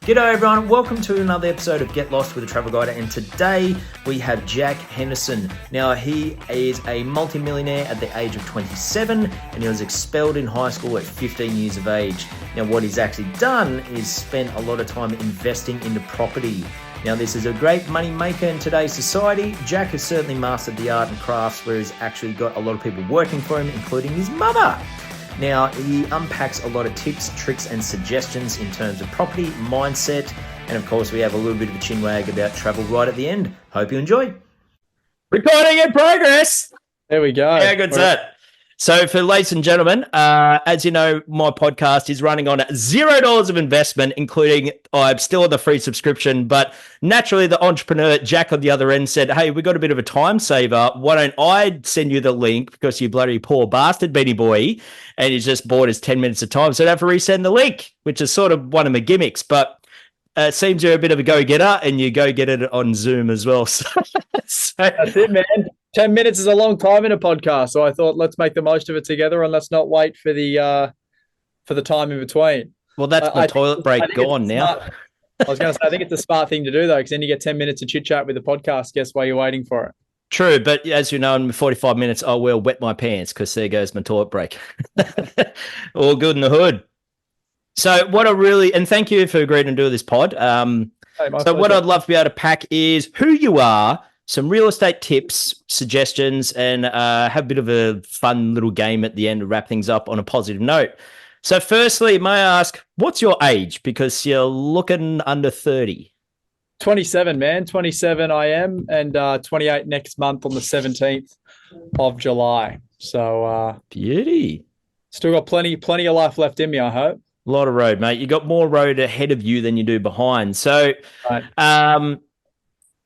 G'day everyone, welcome to another episode of Get Lost with a Travel Guide, and today we have Jack Henderson. Now he is a multi-millionaire at the age of 27 and he was expelled in high school at 15 years of age. Now what he's actually done is spent a lot of time investing into property. Now this is a great money maker in today's society. Jack has certainly mastered the art and crafts where he's actually got a lot of people working for him, including his mother. Now, he unpacks a lot of tips, tricks, and suggestions in terms of property, mindset, and of course, we have a little bit of a chinwag about travel right at the end. Hope you enjoy. Recording in progress. There we go. How good's that? So for ladies and gentlemen, as you know, my podcast is running on $0 of investment, including I'm still on the free subscription, but naturally the entrepreneur, Jack, on the other end said, hey, we got a bit of a time saver. Why don't I send you the link because you bloody poor bastard, Beanie Boy, and he's just bought his 10 minutes of time. So I have to resend the link, which is sort of one of my gimmicks, but it seems you're a bit of a go-getter and you go get it on Zoom as well. So that's it, man. 10 minutes is a long time in a podcast, so I thought let's make the most of it together and let's not wait for the time in between. Well, that's my toilet break gone now. I was going to say, I think it's a smart thing to do, though, because then you get 10 minutes of chit-chat with the podcast. Guess why you're waiting for it? True, but as you know, in 45 minutes, I will wet my pants because there goes my toilet break. All good in the hood. So what and thank you for agreeing to do this pod. What I'd love to be able to pack is who you are, some real estate tips, suggestions, and have a bit of a fun little game at the end to wrap things up on a positive note. So firstly, may I ask, what's your age? Because you're looking under 30. 27, man. 27 I am, and 28 next month on the 17th of July. So beauty. Still got plenty of life left in me, I hope. A lot of road, mate. You got more road ahead of you than you do behind. So right.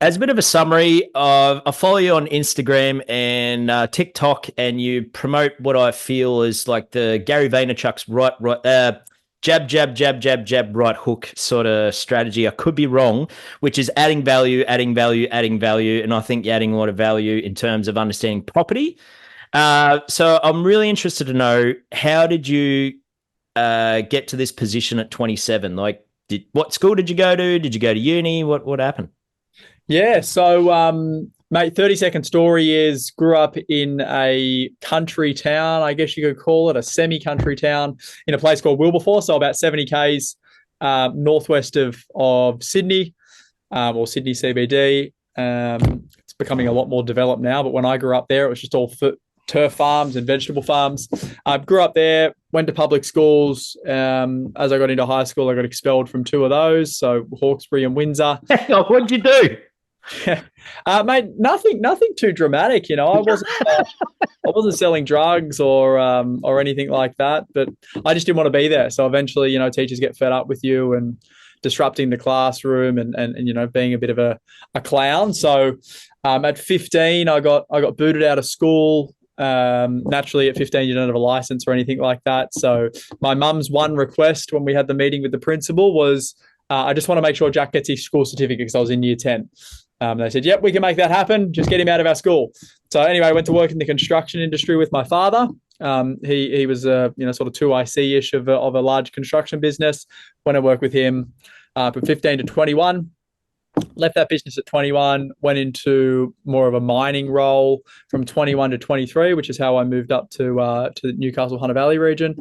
As a bit of a summary, I follow you on Instagram and TikTok, and you promote what I feel is like the Gary Vaynerchuk's jab, right hook sort of strategy. I could be wrong, which is adding value. And I think you're adding a lot of value in terms of understanding property. So I'm really interested to know, how did you get to this position at 27? Like, what school did you go to? Did you go to uni? What happened? Yeah, so mate, 30-second story is grew up in a country town, I guess you could call it, a semi-country town in a place called Wilberforce, so about 70 k's northwest of Sydney, or Sydney CBD. It's becoming a lot more developed now, but when I grew up there, it was just all turf farms and vegetable farms. I grew up there, went to public schools. As I got into high school, I got expelled from two of those, so Hawkesbury and Windsor. What'd you do? Mate, nothing too dramatic. You know, I wasn't selling drugs or anything like that, but I just didn't want to be there. So eventually, you know, teachers get fed up with you and disrupting the classroom and you know, being a bit of a clown. So at 15, I got booted out of school. Naturally at 15 you don't have a license or anything like that, so my mum's one request when we had the meeting with the principal was I just want to make sure Jack gets his school certificate because I was in year 10. They said, yep, we can make that happen, just get him out of our school. So anyway, I went to work in the construction industry with my father. He was you know, sort of 2IC-ish of a large construction business. Went to work with him from 15 to 21. Left that business at 21, went into more of a mining role from 21 to 23, which is how I moved up to the Newcastle Hunter Valley region.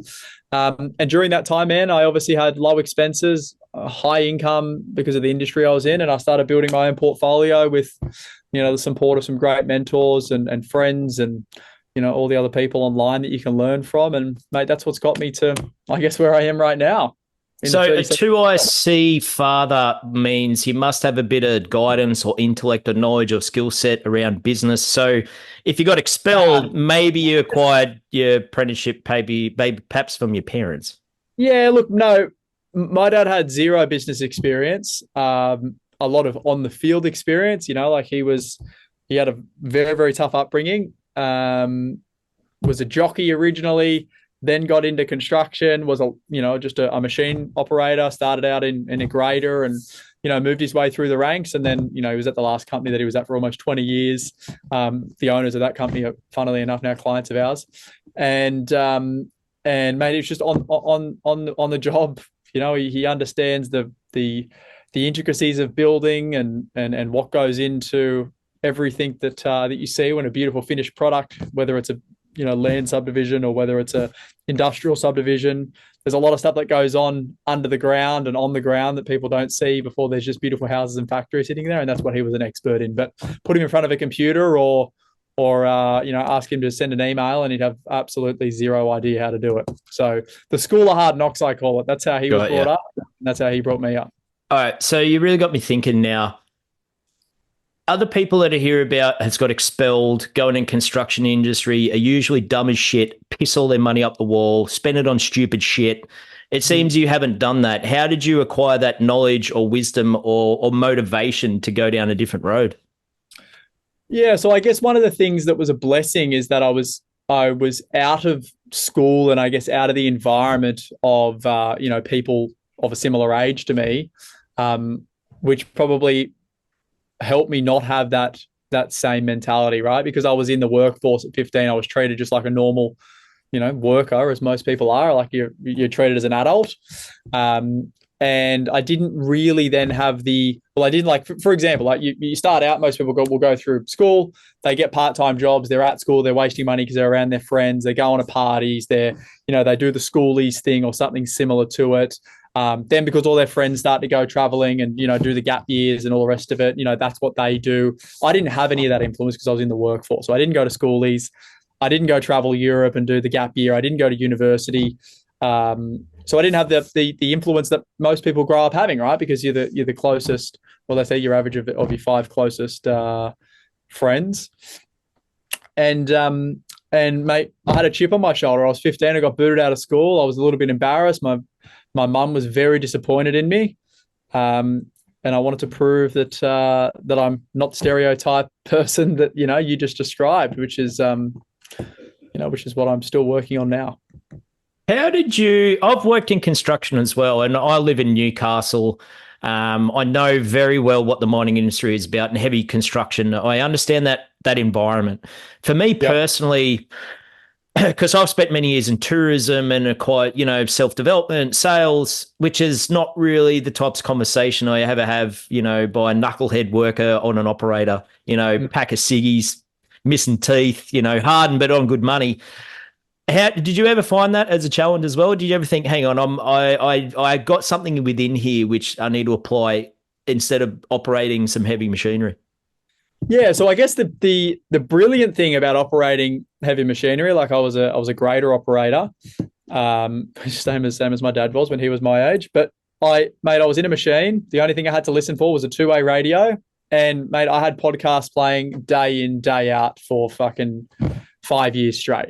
And during that time, man, I obviously had low expenses, high income because of the industry I was in, and I started building my own portfolio with, you know, the support of some great mentors and friends and, you know, all the other people online that you can learn from. And mate, that's what's got me to, I guess, where I am right now. So a 2IC father means he must have a bit of guidance or intellect or knowledge or skill set around business. So if you got expelled, maybe you acquired your apprenticeship maybe perhaps from your parents. Yeah, look, no, my dad had zero business experience, a lot of on the field experience, you know, like he had a very, very tough upbringing, was a jockey originally, then got into construction, was just a machine operator, started out in a grader and, you know, moved his way through the ranks. And then, you know, he was at the last company that he was at for almost 20 years. The owners of that company are, funnily enough, now clients of ours. And mate, it was just on the job You know, he understands the intricacies of building and what goes into everything that you see when a beautiful finished product, whether it's a land subdivision or whether it's a industrial subdivision. There's a lot of stuff that goes on under the ground and on the ground that people don't see before there's just beautiful houses and factories sitting there, and that's what he was an expert in. But put him in front of a computer or ask him to send an email and he'd have absolutely zero idea how to do it. So the school of hard knocks, I call it. That's how he was brought up. And that's how he brought me up. All right. So you really got me thinking now. Other people that I hear about has got expelled, going in construction industry, are usually dumb as shit, piss all their money up the wall, spend it on stupid shit. It seems you haven't done that. How did you acquire that knowledge or wisdom or motivation to go down a different road? Yeah, so I guess one of the things that was a blessing is that I was out of school and I guess out of the environment of people of a similar age to me, which probably helped me not have that same mentality, right? Because I was in the workforce at 15, I was treated just like a normal, worker, as most people are. Like you're treated as an adult. And I didn't really then have I didn't like, for example, like you start out, most people will go through school, they get part-time jobs, they're at school, they're wasting money because they're around their friends, they go on to parties, they do the schoolies thing or something similar to it. Then because all their friends start to go traveling and, do the gap years and all the rest of it, that's what they do. I didn't have any of that influence because I was in the workforce. So I didn't go to schoolies. I didn't go travel Europe and do the gap year. I didn't go to university. So I didn't have the influence that most people grow up having, right? Because you're the closest, well, they say your average of your 5 closest friends. And mate, I had a chip on my shoulder. I was 15. I got booted out of school. I was a little bit embarrassed. My mum was very disappointed in me. And I wanted to prove that I'm not the stereotype person that, you just described, which is what I'm still working on now. How did I've worked in construction as well, and I live in Newcastle. I know very well what the mining industry is about and heavy construction. I understand that environment. For me personally, because I've spent many years in tourism and quite, self-development, sales, which is not really the types of conversation I ever have, by a knucklehead worker on an operator, pack of ciggies, missing teeth, hardened but on good money. How did you ever find that as a challenge as well? Did you ever think, hang on, I got something within here which I need to apply instead of operating some heavy machinery? Yeah, so I guess the brilliant thing about operating heavy machinery, like I was a grader operator, same as my dad was when he was my age. But I was in a machine. The only thing I had to listen for was a 2-way radio, and mate, I had podcasts playing day in, day out for fucking 5 years straight.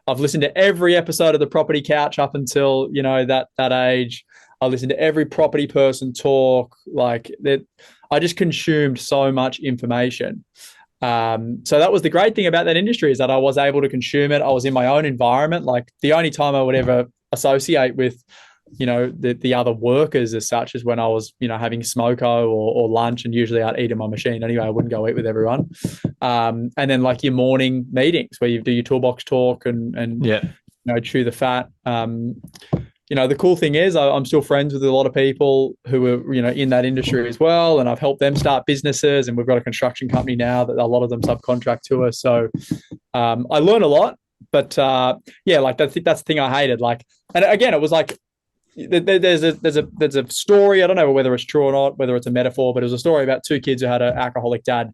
I've listened to every episode of the Property Couch up until, that age. I listened to every property person talk. Like that, I just consumed so much information. So that was the great thing about that industry, is that I was able to consume it. I was in my own environment. Like the only time I would ever associate with, the other workers as such is when I was, having smoko or lunch, and usually I'd eat in my machine anyway. I wouldn't go eat with everyone. And then like your morning meetings where you do your toolbox talk and chew the fat. The cool thing is I'm still friends with a lot of people who are, in that industry as well. And I've helped them start businesses, and we've got a construction company now that a lot of them subcontract to us. So I learn a lot, but like that's the thing I hated. Like, and again, it was like, there's a story. I don't know whether it's true or not, whether it's a metaphor, but it was a story about 2 kids who had an alcoholic dad.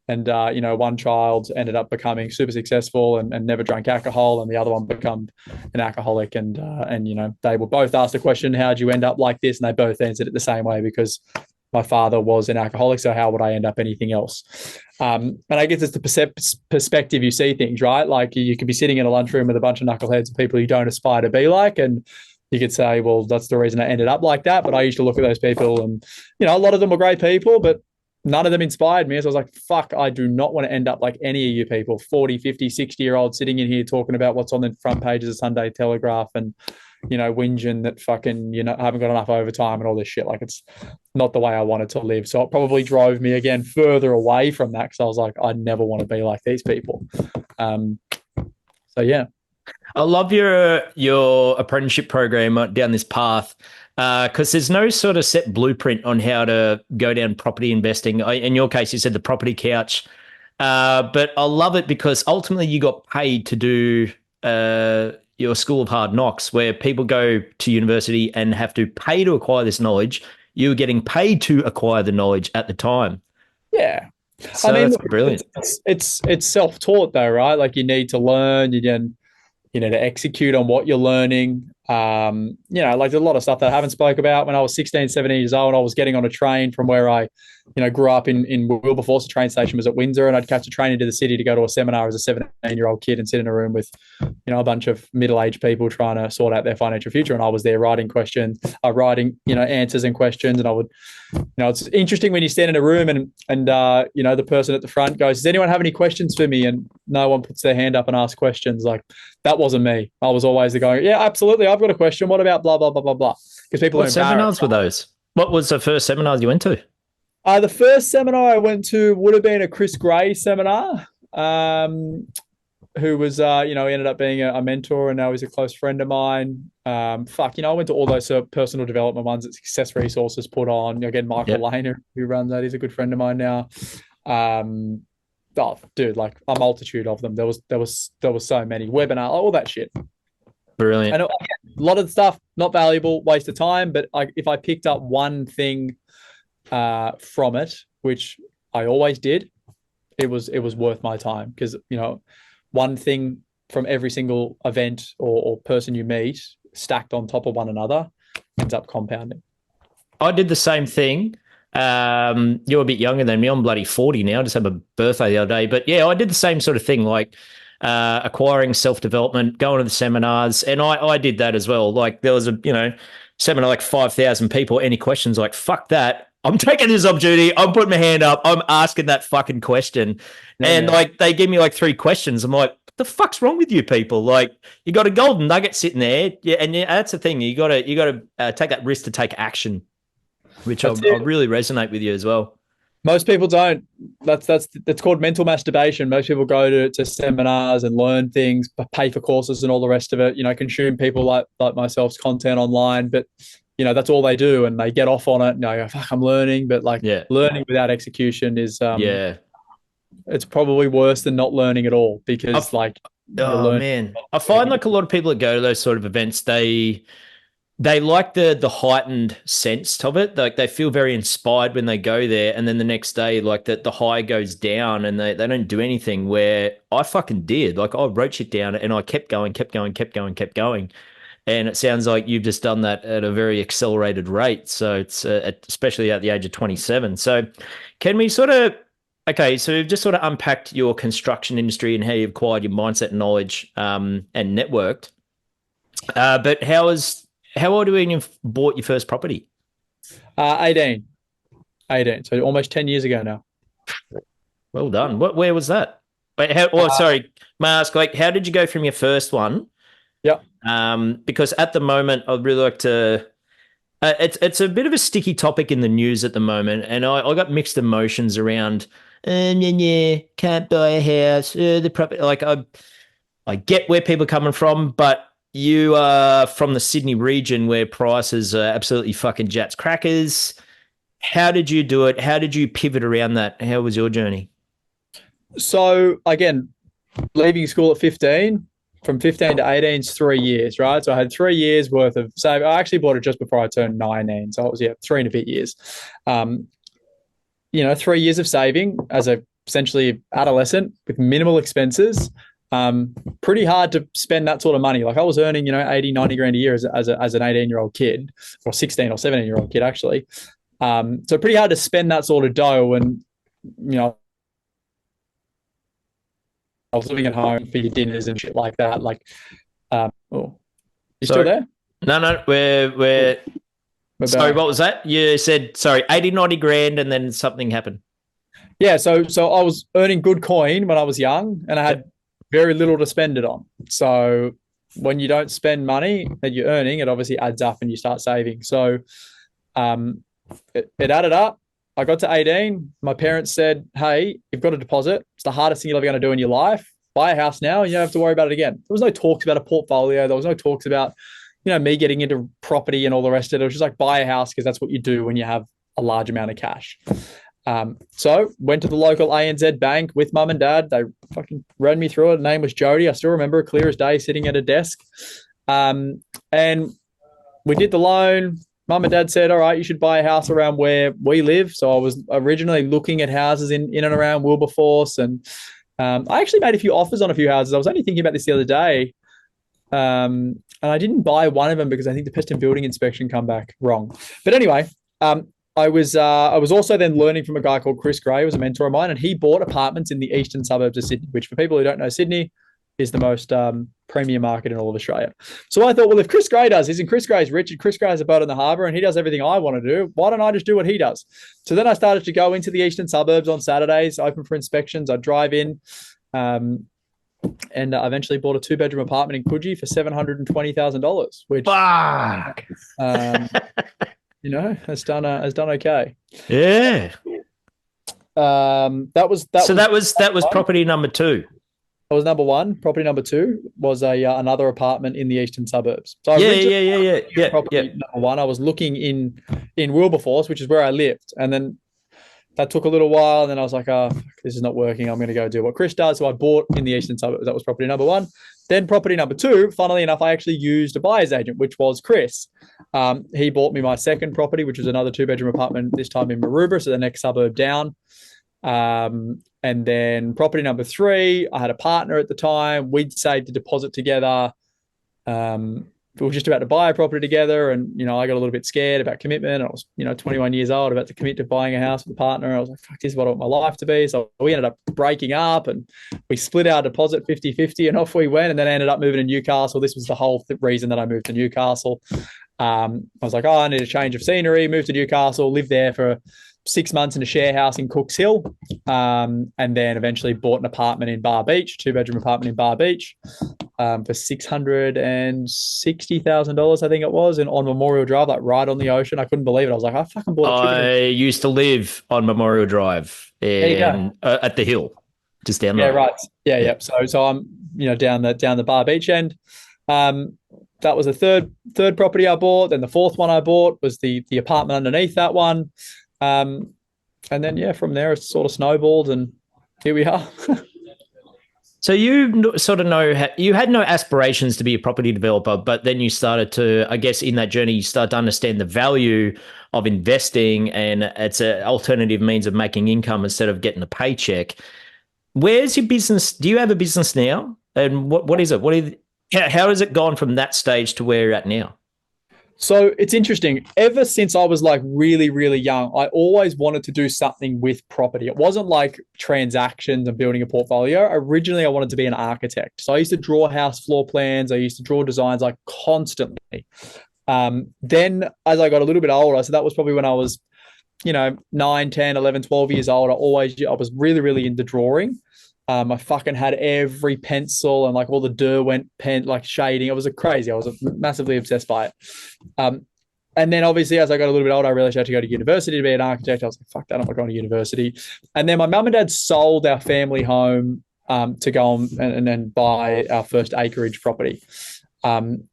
And, one child ended up becoming super successful and never drank alcohol, and the other one became an alcoholic. And they were both asked the question, how'd you end up like this? And they both answered it the same way, because my father was an alcoholic, so how would I end up anything else? And I guess it's the perspective you see things, right? Like you could be sitting in a lunchroom with a bunch of knuckleheads of people you don't aspire to be like, and you could say, well, that's the reason I ended up like that. But I used to look at those people and, a lot of them were great people, but none of them inspired me. So I was like, fuck, I do not want to end up like any of you people, 40, 50, 60-year-olds sitting in here talking about what's on the front pages of Sunday Telegraph and, whinging that fucking, haven't got enough overtime and all this shit. Like, it's not the way I wanted to live. So it probably drove me again further away from that, because I was like, I never want to be like these people. So yeah. I love your apprenticeship program down this path. Because there's no sort of set blueprint on how to go down property investing. In your case, you said the property couch, but I love it because ultimately you got paid to do your school of hard knocks, where people go to university and have to pay to acquire this knowledge. You were getting paid to acquire the knowledge at the time. Yeah. So that's brilliant. It's self-taught though, right? Like you need to learn, to execute on what you're learning. Like a lot of stuff that I haven't spoke about. When I was 16, 17 years old, I was getting on a train from where I, grew up in Wilberforce. The train station was at Windsor, and I'd catch a train into the city to go to a seminar as a 17-year-old kid and sit in a room with, a bunch of middle-aged people trying to sort out their financial future. And I was there writing answers and questions. And I would, it's interesting when you stand in a room and the person at the front goes, "Does anyone have any questions for me?" And no one puts their hand up and asks questions. Like, that wasn't me. I was always the guy, "Yeah, absolutely. I've got a question. What about blah, blah, blah, blah, blah?" Because people What seminars were those? What was the first seminar you went to? The first seminar I went to would have been a Chris Gray seminar, who was, he ended up being a mentor, and now he's a close friend of mine. I went to all those personal development ones that Success Resources put on. Again, Michael Lane, who runs that, he's a good friend of mine now. Like a multitude of them. There was so many webinar, all that shit. Brilliant. And a lot of the stuff not valuable, waste of time. But if I picked up one thing from it, which I always did, it was worth my time, because one thing from every single event or person you meet stacked on top of one another ends up compounding. I did the same thing. You're a bit younger than me. I'm bloody 40 now. I just had a birthday the other day. But yeah, I did the same sort of thing, like acquiring self-development, going to the seminars. And I did that as well. Like there was a, seminar like 5,000 people. Any questions? Like, fuck that. I'm taking this opportunity. I'm putting my hand up. I'm asking that fucking question. Like they give me like 3 questions. I'm like, what the fuck's wrong with you people? Like, you got a golden nugget sitting there. Yeah, and that's the thing. You gotta take that risk to take action, which I really resonate with you as well. Most people don't. That's called mental masturbation. Most people go to seminars and learn things, pay for courses and all the rest of it. Consume people like myself's content online, but that's all they do, and they get off on it. And I go, fuck, I'm learning, but learning without execution is it's probably worse than not learning at all, because man, I find like a lot of people that go to those sort of events, they like the heightened sense of it. Like they feel very inspired when they go there, and then the next day, like the high goes down, and they don't do anything. Where I fucking did. Like I wrote shit down, and I kept going. And it sounds like you've just done that at a very accelerated rate. So it's especially at the age of 27. So can we so we've just sort of unpacked your construction industry and how you acquired your mindset and knowledge and networked. But how old were you when you bought your first property? 18. So almost 10 years ago now. Well done. Where was that? Wait, sorry, may I ask, like, how did you go from your first one? Yeah. Because at the moment, I'd really like to. It's a bit of a sticky topic in the news at the moment, and I got mixed emotions around. Can't buy a house. The property, like I get where people are coming from, but you are from the Sydney region where prices are absolutely fucking jats crackers. How did you do it? How did you pivot around that? How was your journey? So again, leaving school at 15. From 15 to 18 is 3 years, right? So I had 3 years worth of saving. I actually bought it just before I turned 19. So it was, 3 and a bit years. 3 years of saving as a essentially adolescent with minimal expenses. Pretty hard to spend that sort of money. Like I was earning, 80, 90 grand a year as an 18-year-old kid, or 16 or 17-year-old kid, actually. So pretty hard to spend that sort of dough. And, I was living at home for your dinners and shit like that. Like, you still there? No, we're sorry, what was that? You said, 80, 90 grand, and then something happened. Yeah, so I was earning good coin when I was young, and I had very little to spend it on. So when you don't spend money that you're earning, it obviously adds up and you start saving. So it added up. I got to 18. My parents said, hey, you've got a deposit. It's the hardest thing you're ever going to do in your life. Buy a house now and you don't have to worry about it again. There was no talks about a portfolio. There was no talks about, me getting into property and all the rest of it. It was just like buy a house because that's what you do when you have a large amount of cash. So went to the local ANZ bank with mum and dad. They fucking ran me through it. Name was Jody. I still remember it clear as day, sitting at a desk. And we did the loan. Mum and dad said, all right, you should buy a house around where we live. So I was originally looking at houses in and around Wilberforce. And I actually made a few offers on a few houses. I was only thinking about this the other day. And I didn't buy one of them because I think the pest and building inspection come back wrong. But anyway, I was also then learning from a guy called Chris Gray, who was a mentor of mine, and he bought apartments in the eastern suburbs of Sydney, which for people who don't know, Sydney is the most premium market in all of Australia. So I thought, well, if Chris Gray does this, and Chris Gray's rich, and Chris Gray's a boat in the harbour, and he does everything I want to do, why don't I just do what he does? So then I started to go into the eastern suburbs on Saturdays, open for inspections. I'd drive in, and I eventually bought a 2-bedroom apartment in Coogee for $720,000, which Fuck. has done okay. Yeah. That was property number 2. That was number 1. Property number 2 was another apartment in the eastern suburbs. So property number 1, I was looking in Wilberforce, which is where I lived, and then that took a little while. And then I was like, oh, this is not working. I'm going to go do what Chris does. So I bought in the eastern suburbs. That was property number 1. Then property number 2, funnily enough, I actually used a buyer's agent, which was Chris. He bought me my second property, which was another 2-bedroom apartment, this time in Maroubra, so the next suburb down. And then property number 3, I had a partner at the time. We'd saved a deposit together. We were just about to buy a property together, and I got a little bit scared about commitment. I was 21 years old, about to commit to buying a house with a partner. I was like, fuck, this is what I want my life to be. So we ended up breaking up, and we split our deposit 50-50, and off we went. And then I ended up moving to Newcastle. This was the whole reason that I moved to Newcastle. I was like, I need a change of scenery. Moved to Newcastle, lived there for 6 months in a share house in Cooks Hill, and then eventually bought an apartment in Bar Beach, 2-bedroom apartment in Bar Beach, for $660,000, I think it was, and on Memorial Drive, like right on the ocean. I couldn't believe it. I was like, I fucking bought a I used to live on Memorial Drive at the hill, just down there. Yeah, right. Yeah. So I'm down the Bar Beach end. That was the third property I bought. Then the fourth one I bought was the apartment underneath that one. And then from there it sort of snowballed, and here we are. So you sort of you had no aspirations to be a property developer, but then you started to, I guess, in that journey, you start to understand the value of investing, and it's an alternative means of making income instead of getting a paycheck. Where's your business? Do you have a business now? And what is it? How has it gone from that stage to where you're at now? So it's interesting. Ever since I was like really, really young, I always wanted to do something with property. It wasn't like transactions and building a portfolio. Originally, I wanted to be an architect. So I used to draw house floor plans. I used to draw designs like constantly. Then as I got a little bit older, so that was probably when I was, 9, 10, 11, 12 years old, I was really, really into drawing. I fucking had every pencil and like all the Derwent pen, like shading. It was crazy. I was massively obsessed by it. And then obviously as I got a little bit older, I realized I had to go to university to be an architect. I was like, fuck that, I'm not going to university. And then my mum and dad sold our family home to go on and buy our first acreage property. And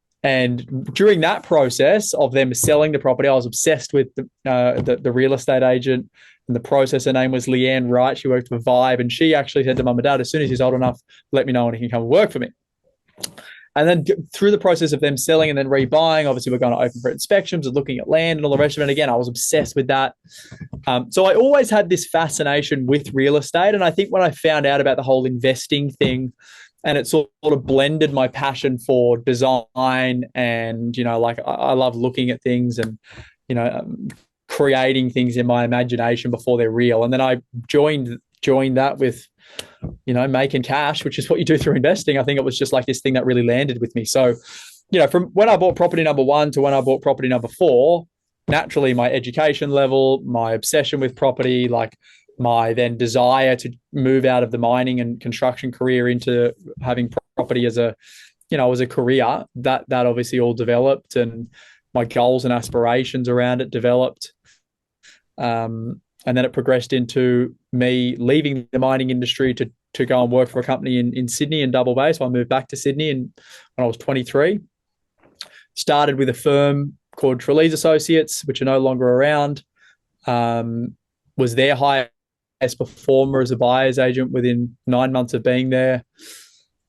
during that process of them selling the property, I was obsessed with the real estate agent. And the process, her name was Leanne Wright. She worked for Vibe, and she actually said to mum and dad, as soon as he's old enough, let me know when he can come and work for me. And then through the process of them selling and then rebuying, obviously we're going to open for inspections and looking at land and all the rest of it. And again, I was obsessed with that. So I always had this fascination with real estate. And I think when I found out about the whole investing thing, and it sort of blended my passion for design and, I love looking at things and, creating things in my imagination before they're real. And then I joined that with, making cash, which is what you do through investing. I think it was just like this thing that really landed with me. So, from when I bought property number 1 to when I bought property number 4, naturally my education level, my obsession with property, like my then desire to move out of the mining and construction career into having property as a career, that obviously all developed, and my goals and aspirations around it developed. And then it progressed into me leaving the mining industry to go and work for a company in Sydney in Double Bay. So I moved back to Sydney when I was 23. started with a firm called Trelease Associates, which are no longer around. Was their highest performer as a buyer's agent within 9 months of being there.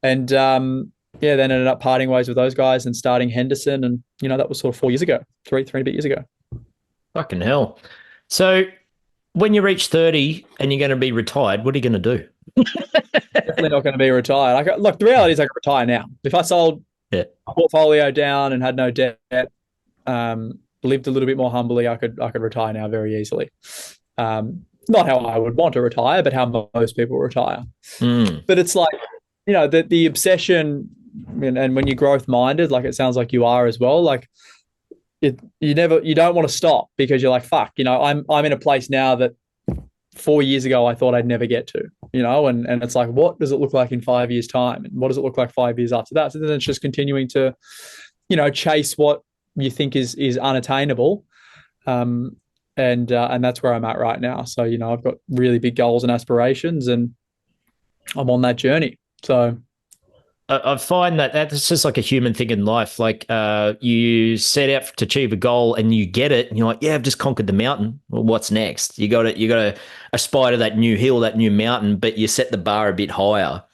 And then ended up parting ways with those guys and starting Henderson. And, that was sort of 4 years ago, three and a bit years ago. Fucking hell. So when you reach 30 and you're going to be retired, what are you going to do? Definitely not going to be retired. Look, the reality is I could retire now. If I sold a portfolio down and had no debt, lived a little bit more humbly, I could retire now very easily. Not how I would want to retire, but how most people retire. But it's like, the obsession, and when you're growth minded, like it sounds like you are as well, like you don't want to stop because you're like, fuck, I'm in a place now that 4 years ago I thought I'd never get to, and it's like, what does it look like in 5 years' time? And what does it look like 5 years after that? So then it's just continuing to, chase what you think is unattainable. And that's where I'm at right now. So, I've got really big goals and aspirations and I'm on that journey. So I find that that's just like a human thing in life. Like you set out to achieve a goal and you get it and you're like, yeah, I've just conquered the mountain. Well, what's next? You got to aspire to that new hill, that new mountain, but you set the bar a bit higher.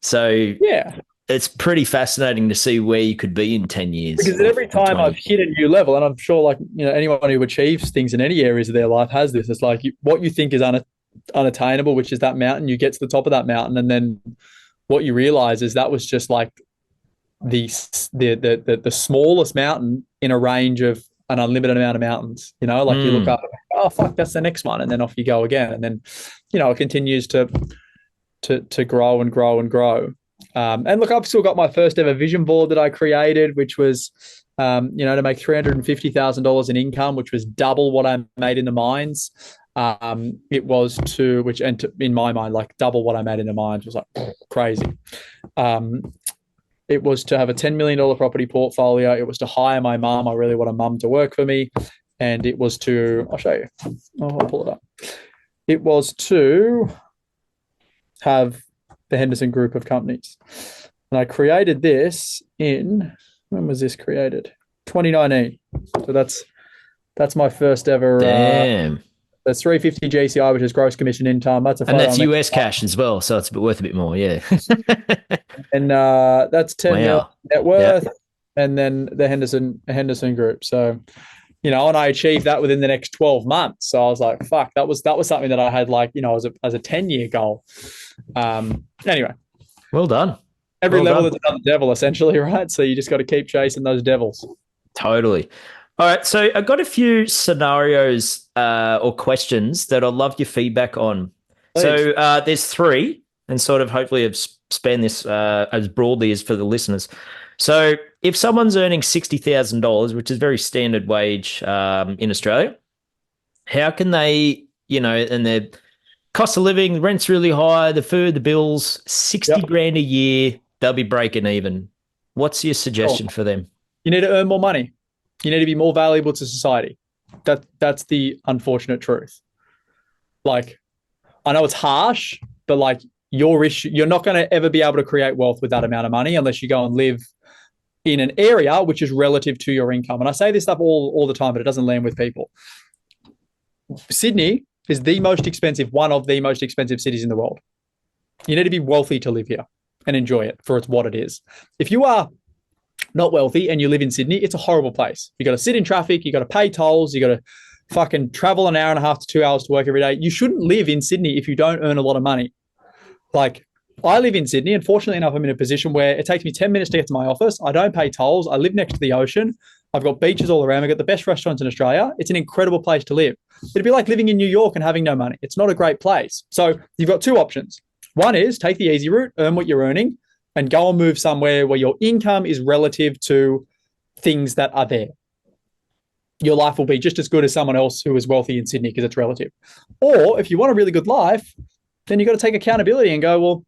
So yeah, it's pretty fascinating to see where you could be in 10 years. Because every time I've hit a new level, and I'm sure like, anyone who achieves things in any areas of their life has this. It's like what you think is unattainable, which is that mountain, you get to the top of that mountain and then what you realize is that was just like the smallest mountain in a range of an unlimited amount of mountains, you look up, oh, fuck, that's the next one. And then off you go again. And then, it continues to grow and grow and grow. And look, I've still got my first ever vision board that I created, which was, to make $350,000 in income, which was double what I made in the mines. It was in my mind, like double what I made in the mines was like crazy. It was to have a $10 million property portfolio. It was to hire my mum. I really want a mum to work for me. And it was I'll show you. I'll pull it up. It was to have the Henderson group of companies. And I created this when was this created? 2019. So that's my first ever. Damn. That's 350 GCI, which is gross commission income. That's that's US cash as well, so it's worth a bit more, yeah. And that's 10 million net worth, Yep. And then the Henderson group. So, and I achieved that within the next 12 months. So I was like, fuck, that was something that I had like, as a 10-year goal. Anyway, well done. Every level is another devil, essentially, right? So you just got to keep chasing those devils. Totally. All right, so I've got a few scenarios or questions that I'd love your feedback on. Please. So there's three, and sort of hopefully I've spanned this as broadly as for the listeners. So if someone's earning $60,000, which is very standard wage in Australia, how can they, and their cost of living, rent's really high, the food, the bills, 60 grand a year, they'll be breaking even. What's your suggestion for them? You need to earn more money. You need to be more valuable to society. That's the unfortunate truth. Like, I know it's harsh, but like you're not going to ever be able to create wealth with that amount of money unless you go and live in an area which is relative to your income. And I say this stuff all the time, but it doesn't land with people. Sydney is one of the most expensive cities in the world. You need to be wealthy to live here and enjoy it for what it is. If you are not wealthy and you live in Sydney, it's a horrible place. You got to sit in traffic, you got to pay tolls, you got to fucking travel an hour and a half to 2 hours to work every day. You shouldn't live in Sydney if you don't earn a lot of money. Like, I live in Sydney, and fortunately enough, I'm in a position where it takes me 10 minutes to get to my office. I don't pay tolls. I live next to the ocean. I've got beaches all around. I've got the best restaurants in Australia. It's an incredible place to live. It'd be like living in New York and having no money. It's not a great place. So you've got two options. One is take the easy route, earn what you're earning, and go and move somewhere where your income is relative to things that are there. Your life will be just as good as someone else who is wealthy in Sydney because it's relative. Or if you want a really good life, then you've got to take accountability and go, well,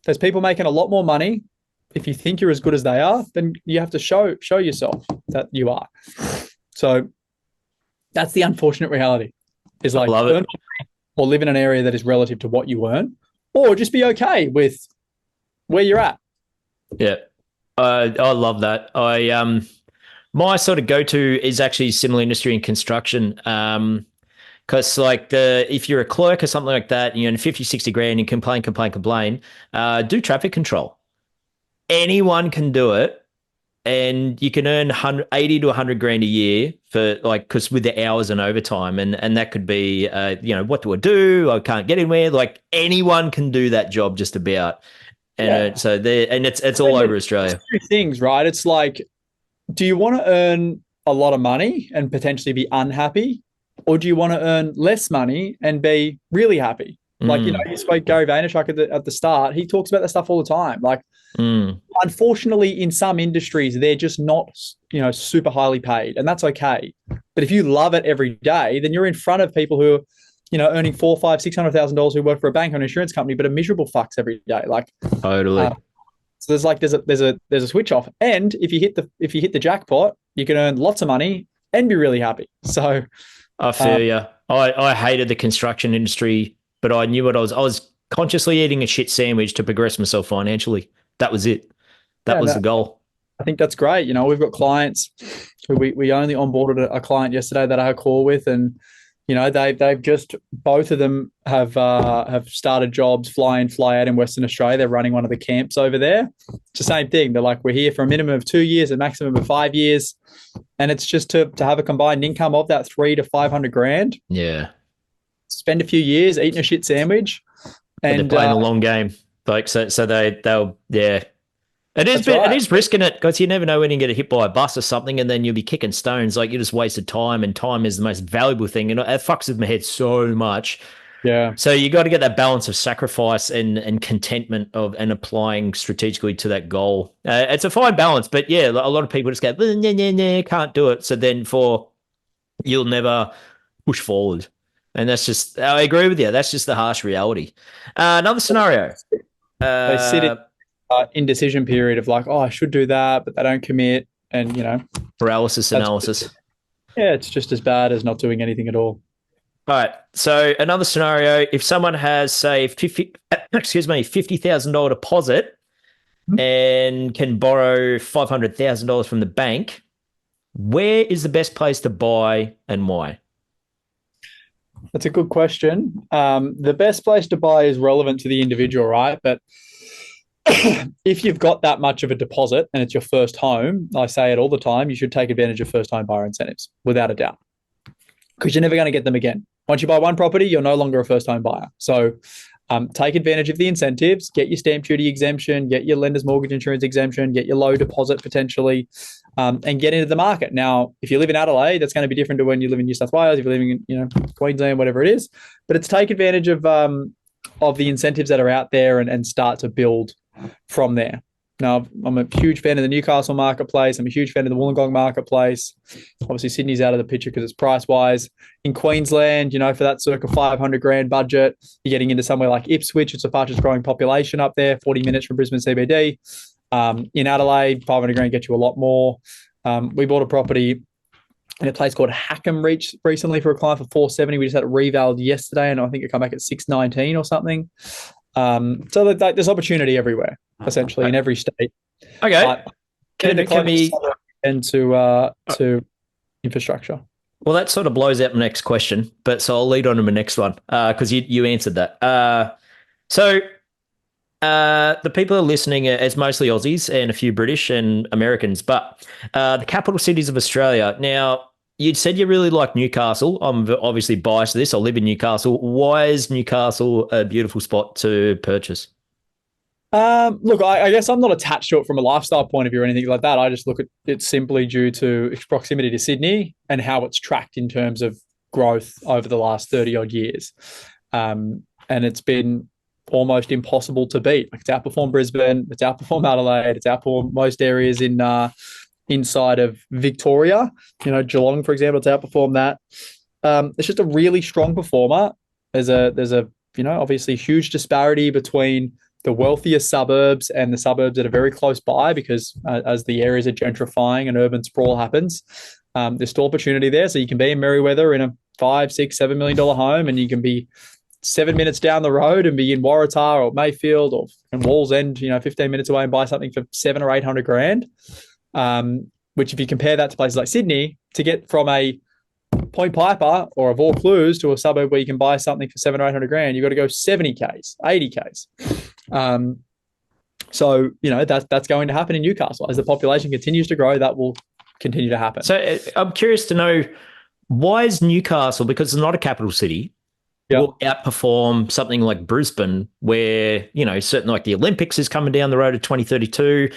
there's people making a lot more money. If you think you're as good as they are, then you have to show yourself that you are. So that's the unfortunate reality. Is like earn or live in an area that is relative to what you earn, or just be okay with where you're at. Yeah, I love that. My sort of go-to is actually similar industry in construction. Because like if you're a clerk or something like that, you know, 50, 60 grand, you complain, do traffic control. Anyone can do it. And you can earn 80 to 100 grand a year for like, because with the hours and overtime, and that could be, you know, what do I do? I can't get anywhere. Like anyone can do that job just about. And so there, and it's all over Australia. Two things, right? It's like, do you want to earn a lot of money and potentially be unhappy, or do you want to earn less money and be really happy? Like, you know, you spoke Gary Vaynerchuk at the start. He talks about that stuff all the time. Like, unfortunately, in some industries, they're just not, you know, super highly paid, and that's okay. But if you love it every day, then you're in front of people who are, you know, earning $400,000, $500,000, $600,000 who work for a bank or an insurance company, but are miserable fucks every day. Like, totally. So there's a switch off, and if you hit the jackpot, you can earn lots of money and be really happy. So I feel you. I hated the construction industry, but I knew what I was consciously eating a shit sandwich to progress myself financially. That was it. That was the goal. I think that's great. You know, we've got clients who we only onboarded a client yesterday that I had a call with, and you know, they've just, both of them have started jobs, fly in, fly out in Western Australia. They're running one of the camps over there. It's the same thing. They're like, we're here for a minimum of 2 years, a maximum of 5 years. And it's just to have a combined income of that 300 to 500 grand. Yeah. Spend a few years eating a shit sandwich. And they're playing a long game. Like, so they'll, yeah. It is risking it, because you never know when you get hit by a bus or something, and then you'll be kicking stones. Like, you just wasted time, and time is the most valuable thing. And it fucks with my head so much. Yeah. So you got to get that balance of sacrifice and contentment and applying strategically to that goal. It's a fine balance, but yeah, a lot of people just go, nah, can't do it. So then you'll never push forward. And that's just, I agree with you. That's just the harsh reality. Another scenario. They sit in indecision period of like, oh, I should do that, but they don't commit. And, you know, paralysis analysis. Yeah, it's just as bad as not doing anything at all. All right. So another scenario, if someone has, say, $50,000 deposit and can borrow $500,000 from the bank, where is the best place to buy and why? That's a good question. The best place to buy is relevant to the individual, right? But if you've got that much of a deposit and it's your first home, I say it all the time, you should take advantage of first home buyer incentives, without a doubt, because you're never going to get them again. Once you buy one property, you're no longer a first home buyer. So take advantage of the incentives, get your stamp duty exemption, get your lender's mortgage insurance exemption, get your low deposit potentially, and get into the market. Now, if you live in Adelaide, that's going to be different to when you live in New South Wales, if you're living in, you know, Queensland, whatever it is. But it's take advantage of the incentives that are out there and start to build from there. Now, I'm a huge fan of the Newcastle marketplace. I'm a huge fan of the Wollongong marketplace. Obviously, Sydney's out of the picture because it's price-wise. In Queensland, you know, for that circa 500 grand budget, you're getting into somewhere like Ipswich. It's the fastest growing population up there, 40 minutes from Brisbane CBD. In Adelaide, 500 grand gets you a lot more. We bought a property in a place called Hackham recently for a client for 470. We just had it revalued yesterday, and I think it come back at 619 or something. So there's opportunity everywhere, essentially, in every state. Okay. Can we to infrastructure? Well, that sort of blows out my next question, but so I'll lead on to my next one because you answered that. So the people who are listening, it's mostly Aussies and a few British and Americans, but the capital cities of Australia. Now, you said you really like Newcastle. I'm obviously biased to this. I live in Newcastle. Why is Newcastle a beautiful spot to purchase? Look, I guess I'm not attached to it from a lifestyle point of view or anything like that. I just look at it simply due to its proximity to Sydney and how it's tracked in terms of growth over the last 30 odd years. And it's been almost impossible to beat. Like, it's outperformed Brisbane, it's outperformed Adelaide, it's outperformed most areas in inside of Victoria. You know, Geelong, for example, it's outperformed that. It's just a really strong performer. There's a you know, obviously huge disparity between the wealthier suburbs and the suburbs that are very close by, because as the areas are gentrifying and urban sprawl happens, there's still opportunity there. So you can be in Merewether in a $5, $6, $7 million home, and you can be 7 minutes down the road and be in Waratah or Mayfield or in Wallsend, you know, 15 minutes away and buy something for 700 or 800 grand. which if you compare that to places like Sydney, to get from a Point Piper or a Vaucluse to a suburb where you can buy something for 700 or 800 grand, you've got to go 70 Ks, 80 Ks. So, that's going to happen in Newcastle. As the population continues to grow, that will continue to happen. So I'm curious to know, why is Newcastle, because it's not a capital city, will outperform something like Brisbane, where, certain like the Olympics is coming down the road of 2032.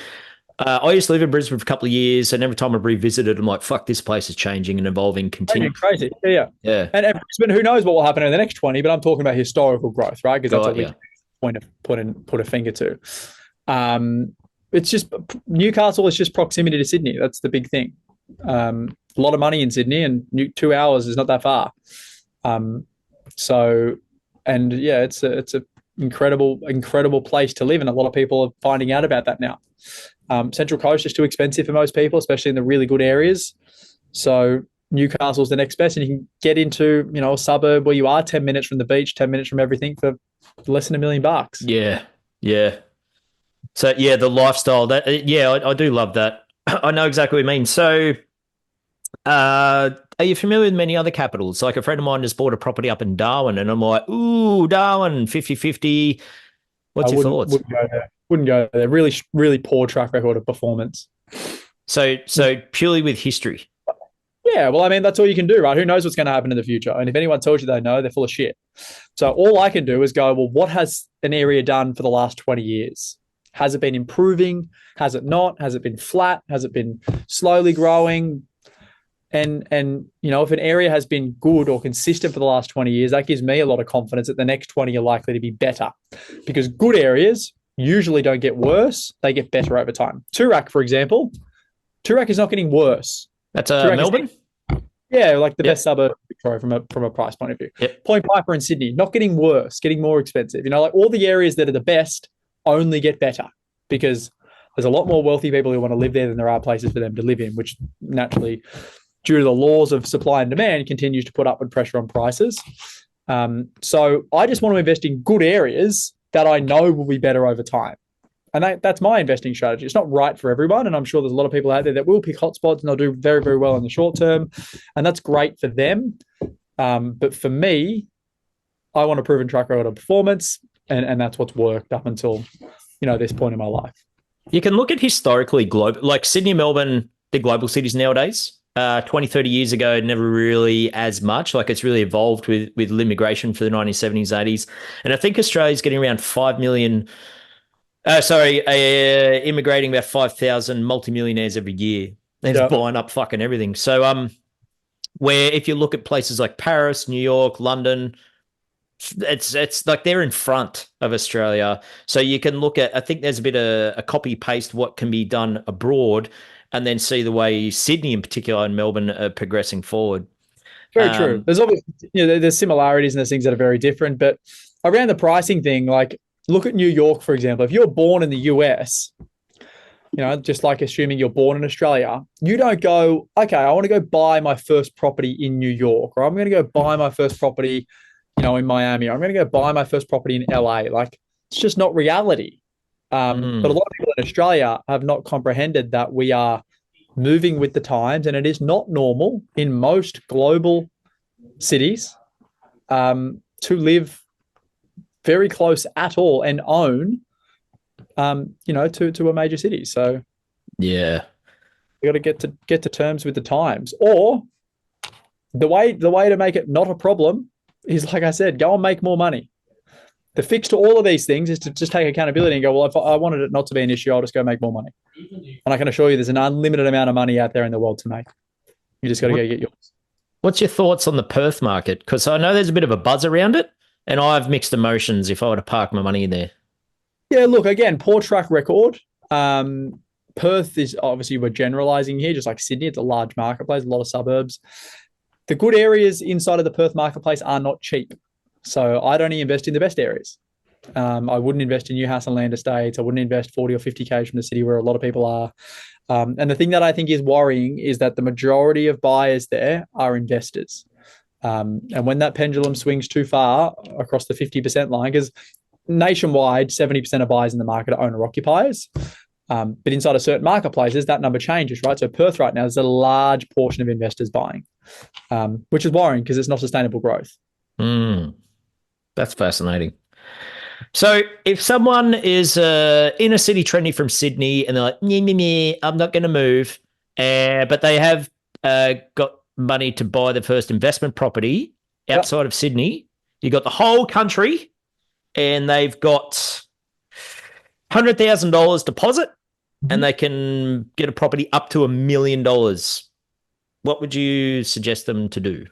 I used to live in Brisbane for a couple of years, and every time I revisited, I'm like, fuck, this place is changing and evolving continually. Crazy. Yeah. And Brisbane, who knows what will happen in the next 20, but I'm talking about historical growth, right? Because that's a point to put a finger to. It's just Newcastle is just proximity to Sydney. That's the big thing. A lot of money in Sydney, and 2 hours is not that far. It's a incredible place to live, and a lot of people are finding out about that now. Central Coast is too expensive for most people, especially in the really good areas. So Newcastle's the next best, and you can get into a suburb where you are 10 minutes from the beach, 10 minutes from everything for less than $1 million. Yeah. So the lifestyle I do love that. I know exactly what you mean. So, are you familiar with many other capitals? Like a friend of mine just bought a property up in Darwin, and I'm like, ooh, Darwin, 50-50. What's your thoughts? Wouldn't go there. Really, really poor track record of performance. So purely with history. Yeah, well, I mean, that's all you can do, right? Who knows what's going to happen in the future? And if anyone tells you they know, they're full of shit. So all I can do is go, well, what has an area done for the last 20 years? Has it been improving? Has it not? Has it been flat? Has it been slowly growing? And if an area has been good or consistent for the last 20 years, that gives me a lot of confidence that the next 20 are likely to be better, because good areas usually don't get worse. They get better over time. Toorak, for example, Toorak is not getting worse. That's Melbourne? Like the best suburb of Victoria from a price point of view. Yep. Point Piper in Sydney, not getting worse, getting more expensive. Like all the areas that are the best only get better, because there's a lot more wealthy people who want to live there than there are places for them to live in, which naturally, due to the laws of supply and demand, continues to put upward pressure on prices. So I just want to invest in good areas that I know will be better over time. And that's my investing strategy. It's not right for everyone, and I'm sure there's a lot of people out there that will pick hotspots and they'll do very, very well in the short term, and that's great for them. But for me, I want a proven track record of performance, and that's what's worked up until this point in my life. You can look at historically global, like Sydney, Melbourne, they're global cities nowadays. 20, 30 years ago, never really as much. Like it's really evolved with immigration for the 1970s, 80s. And I think Australia's getting around 5 million, immigrating about 5,000 multi-millionaires every year. They're just buying up fucking everything. So where if you look at places like Paris, New York, London, it's like they're in front of Australia. So you can look at, I think there's a bit of a copy paste what can be done abroad, and then see the way Sydney in particular and Melbourne are progressing forward. Very true. There's obviously, there's similarities and there's things that are very different, but around the pricing thing, like look at New York, for example. If you're born in the US, just like assuming you're born in Australia, you don't go, okay, I want to go buy my first property in New York, or I'm going to go buy my first property, in Miami, or I'm going to go buy my first property in LA. Like it's just not reality. But a lot of people in Australia have not comprehended that we are moving with the times, and it is not normal in most global cities to live very close at all and own, to a major city. So yeah, you got to get to terms with the times, or the way to make it not a problem is, like I said, go and make more money. The fix to all of these things is to just take accountability and go, well, if I wanted it not to be an issue, I'll just go make more money. And I can assure you there's an unlimited amount of money out there in the world to make. You just got to go get yours. What's your thoughts on the Perth market? Because I know there's a bit of a buzz around it, and I have mixed emotions if I were to park my money in there. Yeah, look, again, poor track record. Perth is obviously, we're generalizing here, just like Sydney. It's a large marketplace, a lot of suburbs. The good areas inside of the Perth marketplace are not cheap. So I'd only invest in the best areas. I wouldn't invest in Newhouse and Land Estates. I wouldn't invest 40 or 50 Ks from the city where a lot of people are. And the thing that I think is worrying is that the majority of buyers there are investors. And when that pendulum swings too far across the 50% line, because nationwide, 70% of buyers in the market are owner-occupiers. But inside of certain marketplaces, that number changes, right? So Perth right now, there's a large portion of investors buying, which is worrying because it's not sustainable growth. That's fascinating. So if someone is in a city trendy from Sydney and they're like, I'm not going to move, but they have got money to buy the first investment property outside of Sydney, you got the whole country and they've got $100,000 deposit and they can get a property up to $1 million. What would you suggest them to do?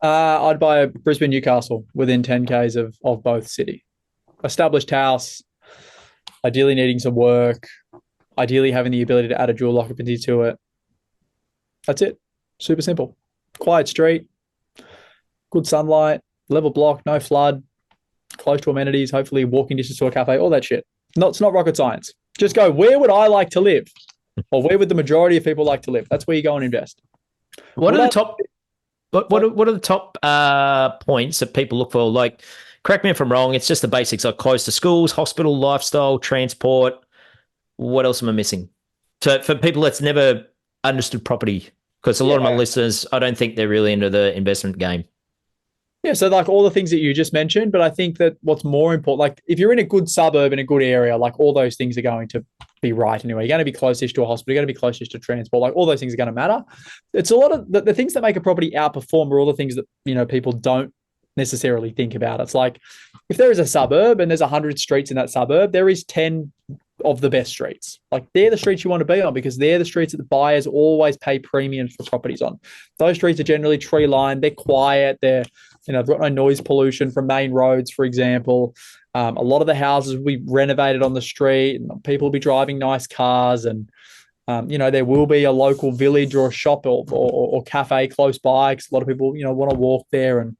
I'd buy a Brisbane, Newcastle within 10 Ks of both city. Established house, ideally needing some work, ideally having the ability to add a dual occupancy to it. That's it. Super simple. Quiet street, good sunlight, level block, no flood, close to amenities, hopefully walking distance to a cafe, all that shit. It's not rocket science. Just go, where would I like to live? Or where would the majority of people like to live? That's where you go and invest. What are the top points that people look for? Like, correct me if I'm wrong, it's just the basics, like close to schools, hospital, lifestyle, transport. What else am I missing? So for people that's never understood property, because a lot of my listeners, I don't think they're really into the investment game. Yeah, so like all the things that you just mentioned, but I think that what's more important, like if you're in a good suburb, in a good area, like all those things are going to be right anyway. You're going to be closest to a hospital, you're going to be closest to transport, like all those things are going to matter. It's a lot of the things that make a property outperform are all the things that, people don't necessarily think about. It's like if there is a suburb and there's 100 streets in that suburb, there is 10 of the best streets. Like they're the streets you want to be on because they're the streets that the buyers always pay premiums for properties on. Those streets are generally tree lined, they're quiet, they've got no noise pollution from main roads, for example. A lot of the houses will be renovated on the street and people will be driving nice cars and there will be a local village or a shop or cafe close by because a lot of people, want to walk there and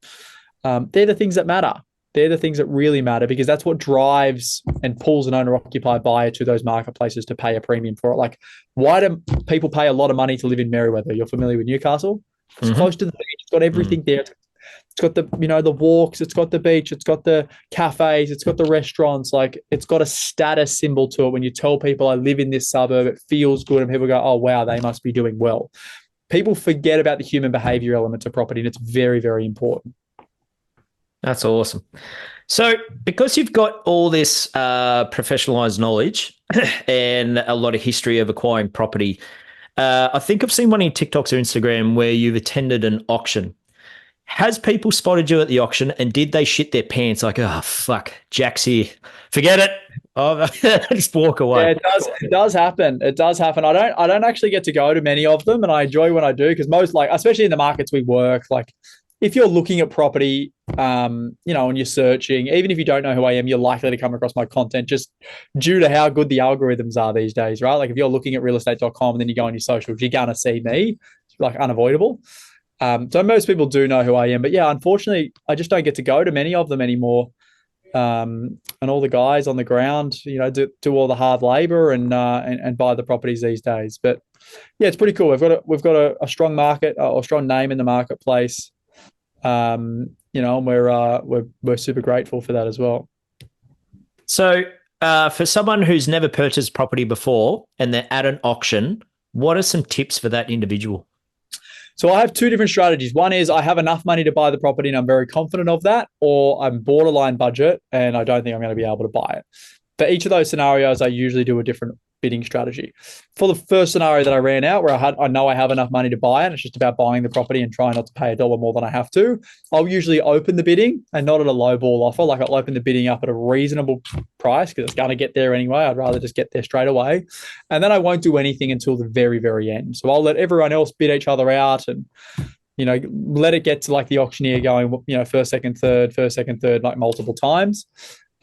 they're the things that matter. They're the things that really matter because that's what drives and pulls an owner-occupied buyer to those marketplaces to pay a premium for it. Like, why do people pay a lot of money to live in Merewether? You're familiar with Newcastle? It's close to the beach. It's got everything there. It's got the walks. It's got the beach. It's got the cafes. It's got the restaurants. Like, it's got a status symbol to it. When you tell people I live in this suburb, it feels good, and people go, "Oh wow, they must be doing well." People forget about the human behavior element to property, and it's very, very important. That's awesome. So because you've got all this professionalized knowledge and a lot of history of acquiring property, I think I've seen one in TikToks or Instagram where you've attended an auction. Has people spotted you at the auction and did they shit their pants like, oh, fuck, Jack's here. Forget it. Oh, just walk away. Yeah, it does happen. It does happen. I don't actually get to go to many of them, and I enjoy when I do because most, like, especially in the markets we work, like, if you're looking at property, and you're searching, even if you don't know who I am, you're likely to come across my content just due to how good the algorithms are these days, right? Like if you're looking at realestate.com and then you go on your socials, you're going to see me. It's like unavoidable. So most people do know who I am. But yeah, unfortunately, I just don't get to go to many of them anymore. And all the guys on the ground, do all the hard labor and buy the properties these days. But yeah, it's pretty cool. We've got a strong market or strong name in the marketplace. And we're super grateful for that as well. So for someone who's never purchased property before and they're at an auction, what are some tips for that individual? So I have two different strategies. One is I have enough money to buy the property and I'm very confident of that, or I'm borderline budget and I don't think I'm going to be able to buy it. For each of those scenarios, I usually do a different bidding strategy. For the first scenario that I ran out, where I know I have enough money to buy it, it's just about buying the property and trying not to pay $1 more than I have to. I'll usually open the bidding and not at a low ball offer. Like I'll open the bidding up at a reasonable price because it's going to get there anyway. I'd rather just get there straight away. And then I won't do anything until the very, very end. So I'll let everyone else bid each other out and let it get to like the auctioneer going, first, second, third, like multiple times.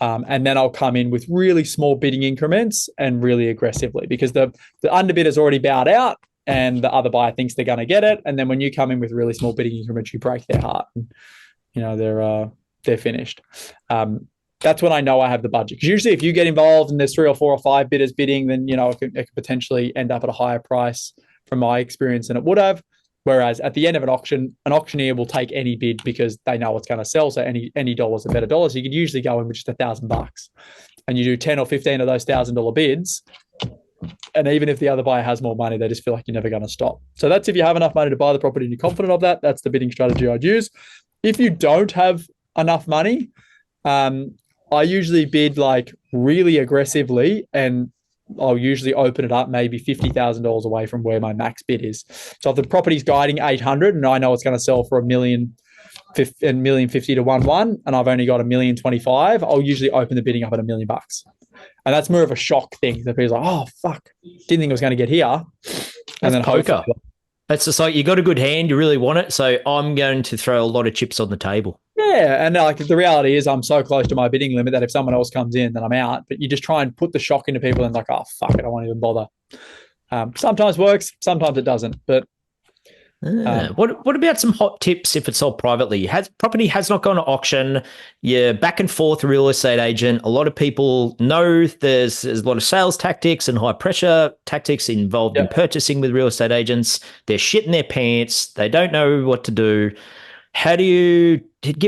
And then I'll come in with really small bidding increments and really aggressively because the underbid has already bowed out and the other buyer thinks they're going to get it. And then when you come in with really small bidding increments, you break their heart and, they're finished. That's when I know I have the budget. Because usually if you get involved and there's 3 or 4 or 5 bidders bidding, then, it could potentially end up at a higher price from my experience than it would have. Whereas at the end of an auction, an auctioneer will take any bid because they know it's going to sell. So any dollar's a better dollar. So you could usually go in with just $1,000 and you do 10 or 15 of those $1,000 bids. And even if the other buyer has more money, they just feel like you're never going to stop. So that's if you have enough money to buy the property and you're confident of that. That's the bidding strategy I'd use. If you don't have enough money, I usually bid like really aggressively, and I'll usually open it up maybe $50,000 away from where my max bid is. So if the property's guiding 800 and I know it's going to sell for $1,050,000 to 1.1, and I've only got $1,025,000, I'll usually open the bidding up at $1,000,000. And that's more of a shock thing. That people's like, oh, fuck, didn't think it was going to get here. And then poker. It's just like, you got a good hand, you really want it, so I'm going to throw a lot of chips on the table. Yeah, and like the reality is I'm so close to my bidding limit that if someone else comes in, then I'm out. But you just try and put the shock into people and like, oh, fuck it, I won't even bother. Sometimes works, sometimes it doesn't. But what about some hot tips if it's sold privately? Property has not gone to auction. You're back and forth real estate agent. A lot of people know there's a lot of sales tactics and high pressure tactics involved in purchasing with real estate agents. They're shitting their pants. They don't know what to do. How do you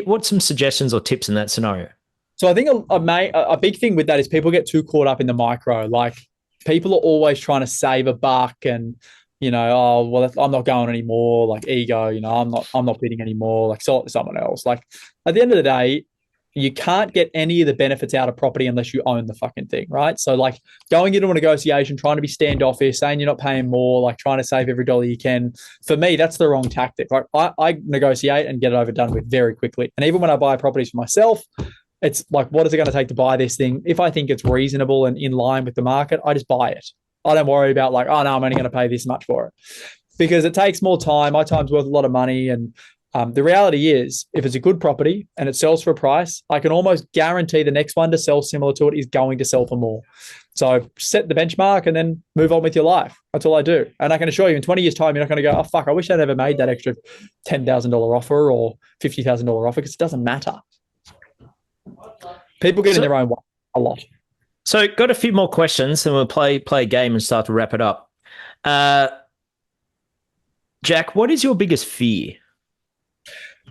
what's some suggestions or tips in that scenario? So I think a big thing with that is people get too caught up in the micro. Like people are always trying to save a buck and, you know, oh, well, I'm not going anymore, like ego, you know, I'm not bidding anymore, like sell it to someone else. Like at the end of the day, you can't get any of the benefits out of property unless you own the fucking thing, right? So like going into a negotiation, trying to be standoffish, saying you're not paying more, like trying to save every dollar you can. For me, that's the wrong tactic. Like I negotiate and get it overdone with very quickly. And even when I buy properties for myself, it's like, what is it going to take to buy this thing? If I think it's reasonable and in line with the market, I just buy it. I don't worry about like, oh no, I'm only going to pay this much for it, because it takes more time. My time's worth a lot of money. And the reality is, if it's a good property and it sells for a price, I can almost guarantee the next one to sell similar to it is going to sell for more. So set the benchmark and then move on with your life. That's all I do. And I can assure you, in 20 years' time, you're not going to go, oh, fuck, I wish I'd never made that extra $10,000 offer or $50,000 offer, because it doesn't matter. People get in their own way a lot. So got a few more questions, and we'll play a game and start to wrap it up. Jack, what is your biggest fear?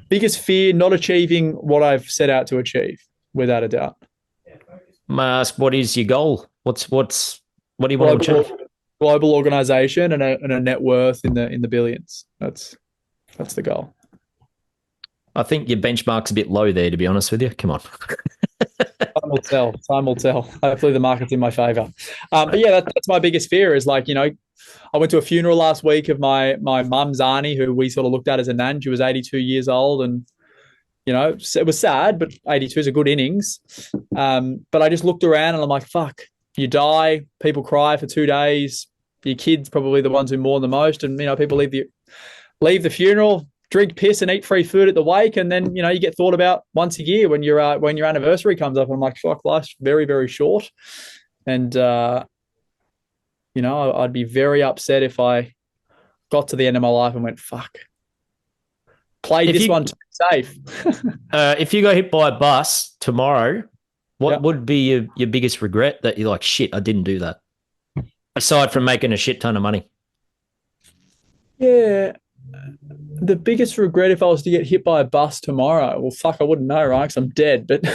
Biggest fear, not achieving what I've set out to achieve, without a doubt. May I ask, what is your goal? What do you want to achieve? Global organization and a net worth in the billions. That's the goal. I think your benchmark's a bit low there, to be honest with you. Come on. Time will tell. Hopefully the market's in my favor. But yeah, that's my biggest fear is like, you know, I went to a funeral last week of my mum's auntie, who we sort of looked at as a nan. She was 82 years old, and, you know, it was sad, but 82 is a good innings. But I just looked around and I'm like, fuck, you die, people cry for 2 days. Your kids probably the ones who mourn the most. And, you know, people leave the funeral, drink piss and eat free food at the wake, and then, you know, you get thought about once a year when your anniversary comes up. And I'm like, fuck, life's very, very short. And you know, I'd be very upset if I got to the end of my life and went, fuck, play this one too safe. If you got hit by a bus tomorrow, what would be your biggest regret that you're like, shit, I didn't do that, aside from making a shit ton of money? Yeah. The biggest regret if I was to get hit by a bus tomorrow, well, fuck, I wouldn't know, right? Because I'm dead. But,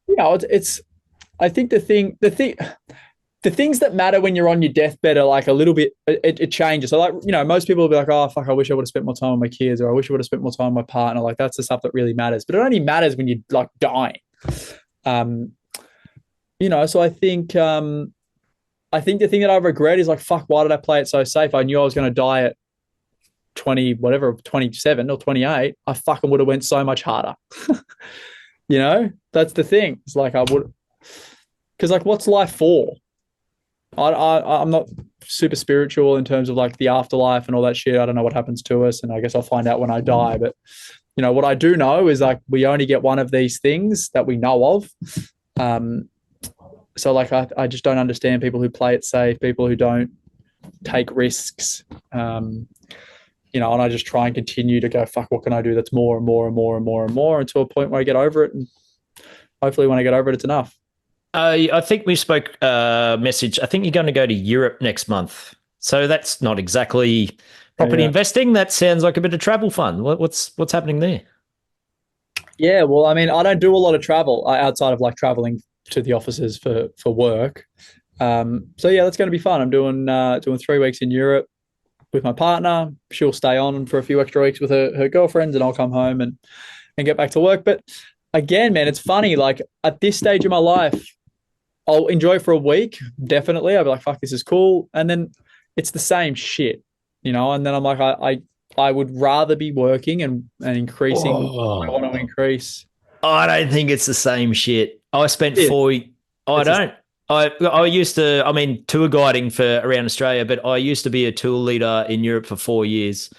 you know, I think the things that matter when you're on your deathbed are like a little bit, it changes. So like, you know, most people will be like, oh, fuck, I wish I would have spent more time with my kids, or I wish I would have spent more time with my partner. Like that's the stuff that really matters. But it only matters when you're like dying. You know, so I think the thing that I regret is like, fuck, why did I play it so safe? I knew I was going to die at 27 or 28. I fucking would have went so much harder. You know, that's the thing. It's like I would, because like, what's life for? I'm not super spiritual in terms of like the afterlife and all that shit. I don't know what happens to us, and I guess I'll find out when I die. But you know, what I do know is like we only get one of these things that we know of. So like I just don't understand people who play it safe, people who don't take risks. You know, and I just try and continue to go, fuck, what can I do that's more and more and more and more and more, until a point where I get over it. And hopefully when I get over it, it's enough. I think we spoke message. I think you're going to go to Europe next month. So that's not exactly property investing. That sounds like a bit of travel fun. What's happening there? Yeah, well, I mean, I don't do a lot of travel outside of like traveling to the offices for work. So yeah, that's going to be fun. I'm doing 3 weeks in Europe with my partner. She'll stay on for a few extra weeks with her girlfriends, and I'll come home and get back to work. But again, man, it's funny. Like at this stage of my life, I'll enjoy for a week, definitely. I'll be like, fuck, this is cool. And then it's the same shit, And then I'm like, I would rather be working and increasing what I Oh, want to increase. I don't think it's the same shit. I spent Yeah, four. I it's just, don't. I used to. I mean, tour guiding for around Australia, but I used to be a tour leader in Europe for 4 years.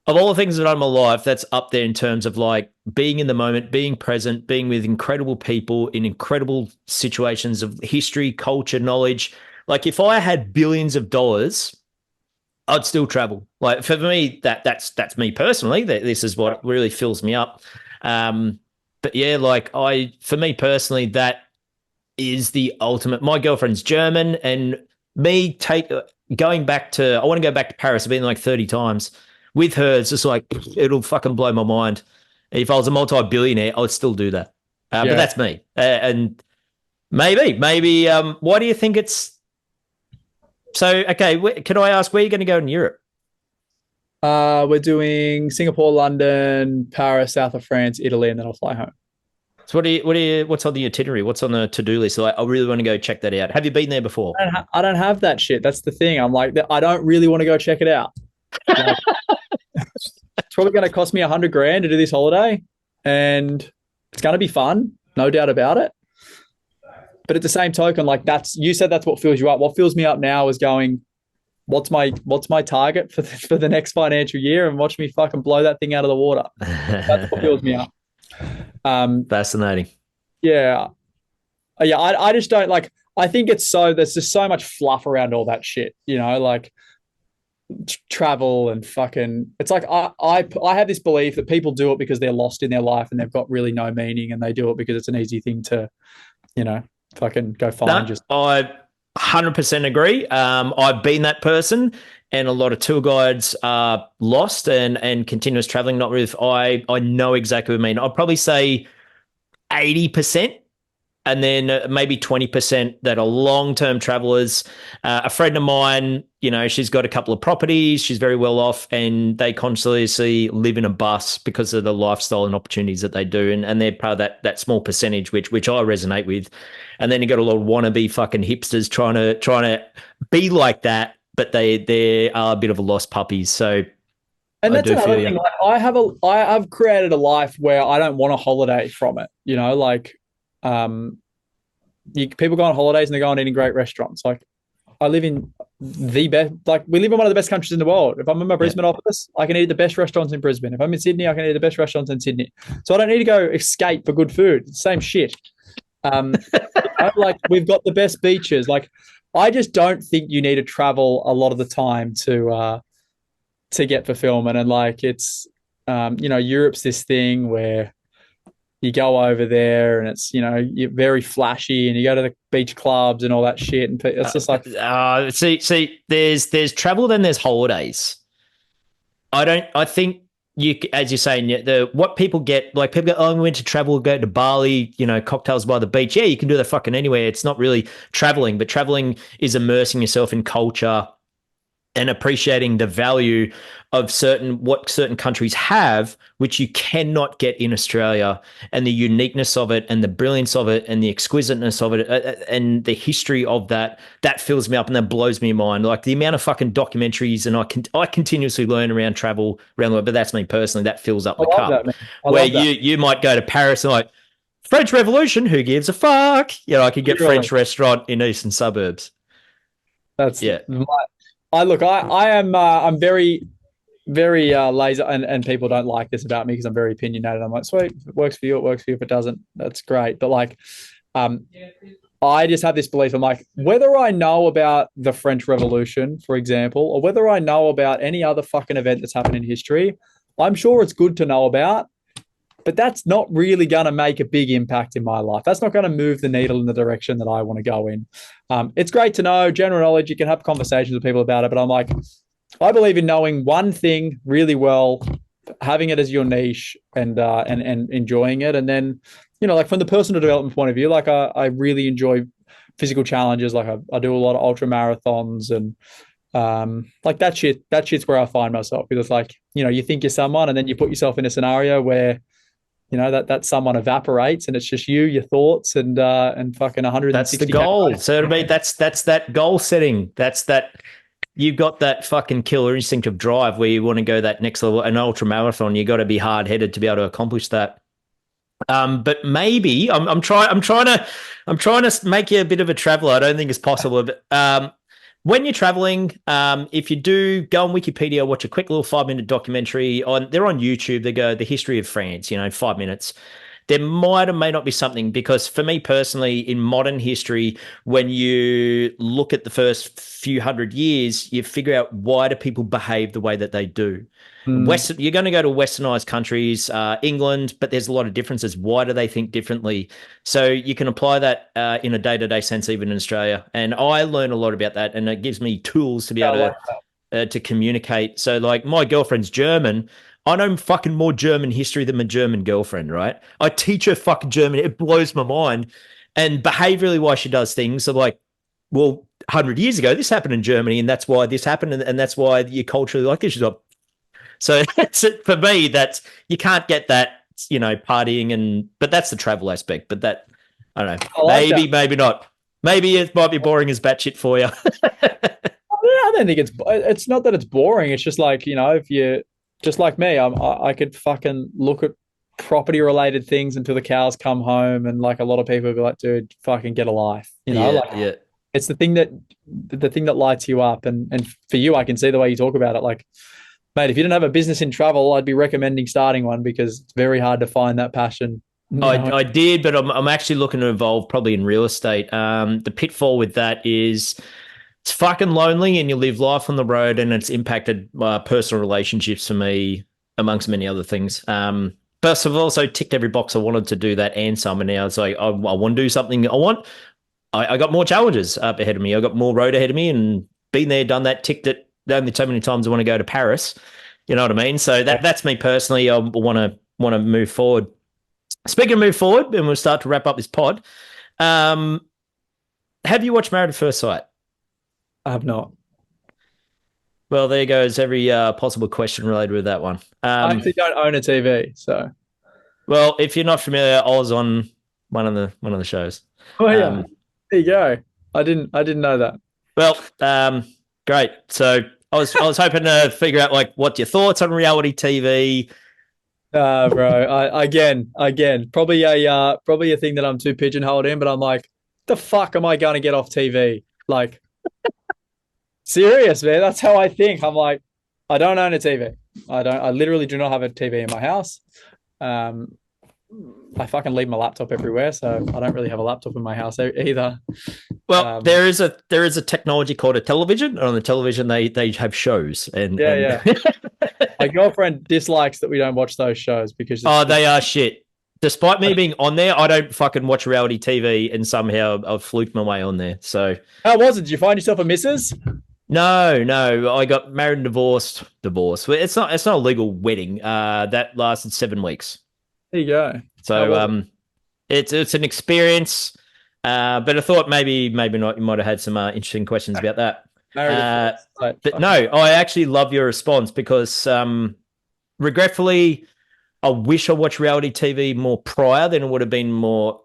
Of all the things that I've done in my life, that's up there in terms of like being in the moment, being present, being with incredible people in incredible situations of history, culture, knowledge. Like if I had billions of dollars, I'd still travel. Like for me, that's me personally. That this is what really fills me up. But yeah, like for me personally, that is the ultimate. My girlfriend's German, and me going back to. I want to go back to Paris. I've been like 30 times with her. It's just like it'll fucking blow my mind. If I was a multi-billionaire, I would still do that. But yeah. that's me. And maybe. Why do you think it's so? Okay, can I ask where you're going to go in Europe? We're doing Singapore, London, Paris, south of France, Italy, and then I'll fly home. So what's on the itinerary? What's on the to-do list? So I really want to go check that out. Have you been there before? I don't have that shit. That's the thing. I'm like, I don't really want to go check it out. Like, it's probably going to cost me 100 grand to do this holiday, and it's going to be fun, no doubt about it. But at the same token, like you said, that's what fills you up. What fills me up now is going, what's my target for the next financial year, and watch me fucking blow that thing out of the water. That's what fills me up. Fascinating. Yeah, yeah. I just don't like. I think there's just so much fluff around all that shit. Like travel and fucking. It's like I have this belief that people do it because they're lost in their life and they've got really no meaning, and they do it because it's an easy thing to, fucking go find. No, I 100% agree. I've been that person, and a lot of tour guides are lost and continuous traveling. Not really. I know exactly what I mean. I'd probably say 80%, and then maybe 20% that are long-term travelers. A friend of mine, she's got a couple of properties. She's very well off, and they constantly live in a bus because of the lifestyle and opportunities that they do. And they're part of that small percentage, which I resonate with. And then you got a lot of wannabe fucking hipsters trying to be like that, but they are a bit of a lost puppies. So and that's another thing. Like I've created a life where I don't want a holiday from it. Like people go on holidays and they go and eating great restaurants. Like I live in the best, like we live in one of the best countries in the world. If I'm in my Brisbane office, I can eat the best restaurants in Brisbane. If I'm in Sydney, I can eat the best restaurants in Sydney. So I don't need to go escape for good food. It's the same shit. Like we've got the best beaches. Like I just don't think you need to travel a lot of the time to get fulfillment. And like it's Europe's this thing where you go over there and it's you're very flashy, and you go to the beach clubs and all that shit, and it's just like see there's travel, then there's holidays. I think you, as you're saying, what people get, like people go, oh, we went to travel, go to Bali, cocktails by the beach. Yeah, you can do that fucking anywhere. It's not really traveling, but traveling is immersing yourself in culture and appreciating the value of what certain countries have, which you cannot get in Australia, and the uniqueness of it and the brilliance of it and the exquisiteness of it and the history of that fills me up, and that blows me mind. Like the amount of fucking documentaries, and I continuously learn around travel around the world, but that's me personally. That fills up my cup. Where you might go to Paris and like, French Revolution, who gives a fuck? I could get French restaurant in eastern suburbs. That's I am I'm very very lazy, and people don't like this about me because I'm very opinionated. I'm like, sweet, if it works for you, it works for you. If it doesn't, that's great. But like, I just have this belief. I'm like, whether I know about the French Revolution, for example, or whether I know about any other fucking event that's happened in history, I'm sure it's good to know about. But that's not really going to make a big impact in my life. That's not going to move the needle in the direction that I want to go in. It's great to know general knowledge. You can have conversations with people about it. But I'm like, I believe in knowing one thing really well, having it as your niche, and enjoying it. And then, like from the personal development point of view, like I really enjoy physical challenges. Like I do a lot of ultra marathons and like that shit. That shit's where I find myself because it's like, you think you're someone and then you put yourself in a scenario where that someone evaporates and it's just you, your thoughts, and fucking 160. That's the goal. So to me, that's that goal setting. That's that. You've got that fucking killer instinctive drive where you want to go that next level. An ultra marathon, you got to be hard headed to be able to accomplish that. But maybe I'm trying to make you a bit of a traveler. I don't think it's possible. But when you're traveling, if you do go on Wikipedia, watch a quick little 5-minute documentary they're on YouTube. They go the history of France, 5 minutes. There might or may not be something because for me personally, in modern history, when you look at the first few hundred years, you figure out why do people behave the way that they do. You're going to go to westernized countries, England, but there's a lot of differences. Why do they think differently? So you can apply that in a day-to-day sense, even in Australia. And I learn a lot about that, and it gives me tools to be able to communicate. So like my girlfriend's German. I know fucking more German history than my German girlfriend, right? I teach her fucking German. It blows my mind. And behaviorally why she does things. So like, well, 100 years ago, this happened in Germany, and that's why this happened, and that's why you're culturally like this. She's like, so that's it for me. That's you can't get that, partying but that's the travel aspect. But that I don't know. Maybe not. Maybe it might be boring as batshit for you. I don't think it's not that it's boring. It's just like, if you just like me, I could fucking look at property related things until the cows come home, and like a lot of people would be like, dude, fucking get a life. Yeah. It's the thing that lights you up, and for you, I can see the way you talk about it. Like, mate, if you didn't have a business in travel, I'd be recommending starting one because it's very hard to find that passion. I did, but I'm actually looking to evolve probably in real estate. The pitfall with that is it's fucking lonely and you live life on the road, and it's impacted personal relationships for me, amongst many other things. But I've also ticked every box I wanted to do that and some, and now it's like I want to do something. I got more challenges up ahead of me. I got more road ahead of me, and been there, done that, ticked it. Only so many times I want to go to Paris. You know what I mean? So that's me personally. I want to move forward. Speaking of move forward, and we'll start to wrap up this pod. Have you watched Married at First Sight? I have not. Well, there goes every possible question related with that one. I actually don't own a TV, so. Well, if you're not familiar, I was on one of the shows. Oh yeah, there you go. I didn't know that. Well, great. So I was hoping to figure out like what your thoughts on reality TV. Bro. Again, probably a thing that I'm too pigeonholed in, but I'm like, the fuck am I going to get off TV? Like, serious, man. That's how I think. I'm like, I don't own a TV. I literally do not have a TV in my house. I fucking leave my laptop everywhere, so I don't really have a laptop in my house either. Well, there is a technology called a television. On the television, they have shows, and my girlfriend dislikes that we don't watch those shows because they are shit. Despite me being on there, I don't fucking watch reality TV, and somehow I've fluked my way on there. So how was it? Did you find yourself a missus? No. I got married and divorced. It's not a legal wedding. That lasted 7 weeks. There you go. So it's an experience, but I thought maybe not. You might have had some interesting questions about that. But no, I actually love your response because regretfully, I wish I watched reality TV more prior. Then it would have been more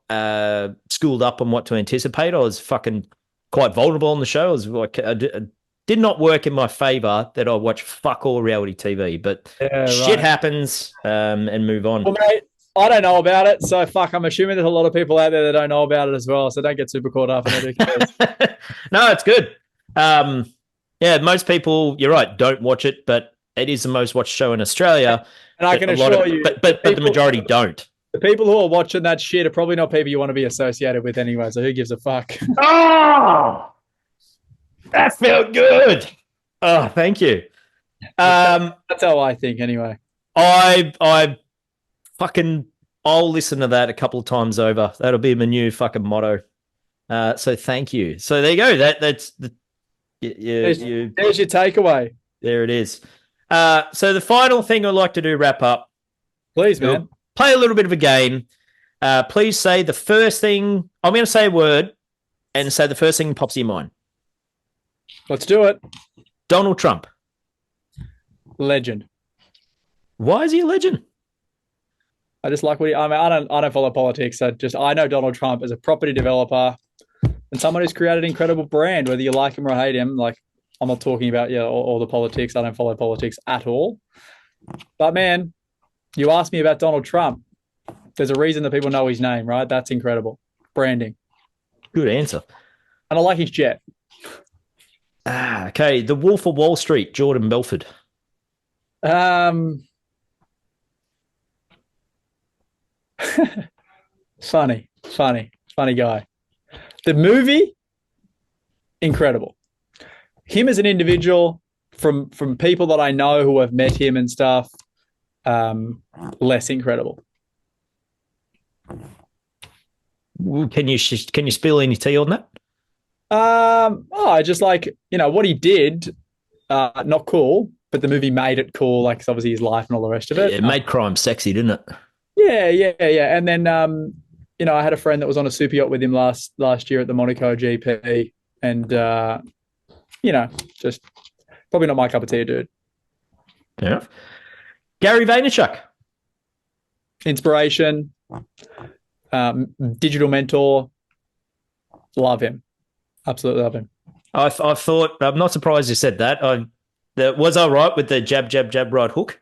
schooled up on what to anticipate. I was fucking quite vulnerable on the show. I was like, did not work in my favor that I watch fuck all reality TV, but shit happens and move on. Well, mate, I don't know about it, so fuck. I'm assuming there's a lot of people out there that don't know about it as well, so don't get super caught up in it. No, it's good. Yeah, most people, you're right, don't watch it, but it is the most watched show in Australia. And I can assure you, but the majority don't. The people who are watching that shit are probably not people you want to be associated with anyway. So who gives a fuck? Oh, that felt good. Oh, thank you. That's how I think anyway. I'll listen to that a couple of times over. That'll be my new fucking motto. So thank you. So there you go. That's the there's your takeaway. There it is. So the final thing I'd like to do, wrap up. Please, man. We'll play a little bit of a game. Please say the first thing. I'm going to say a word, And so the first thing that pops in your mind, Let's do it. Donald Trump. Legend. Why is he a legend? I just like what I don't follow politics. I know Donald Trump as a property developer and someone who's created an incredible brand, whether you like him or hate him. Like, I'm not talking about all the politics. I don't follow politics at all. But man, you asked me about Donald Trump. There's a reason that people know his name, right? That's incredible. Branding. Good answer. And I like his jet. Okay. The Wolf of Wall Street, Jordan Belford. Funny guy. The movie, incredible. Him as an individual, from people that I know who have met him and stuff, less incredible. Can you spill any tea on that? I just like, what he did, not cool, but the movie made it cool, like it's obviously his life and all the rest of it. It made crime sexy, didn't it? Yeah. And then, I had a friend that was on a super yacht with him last year at the Monaco GP, and just probably not my cup of tea, dude. Fair enough. Gary Vaynerchuk. Inspiration, digital mentor. Love him. Absolutely love him. I thought, I'm not surprised you said that. Was I right with the jab, jab, jab, right hook?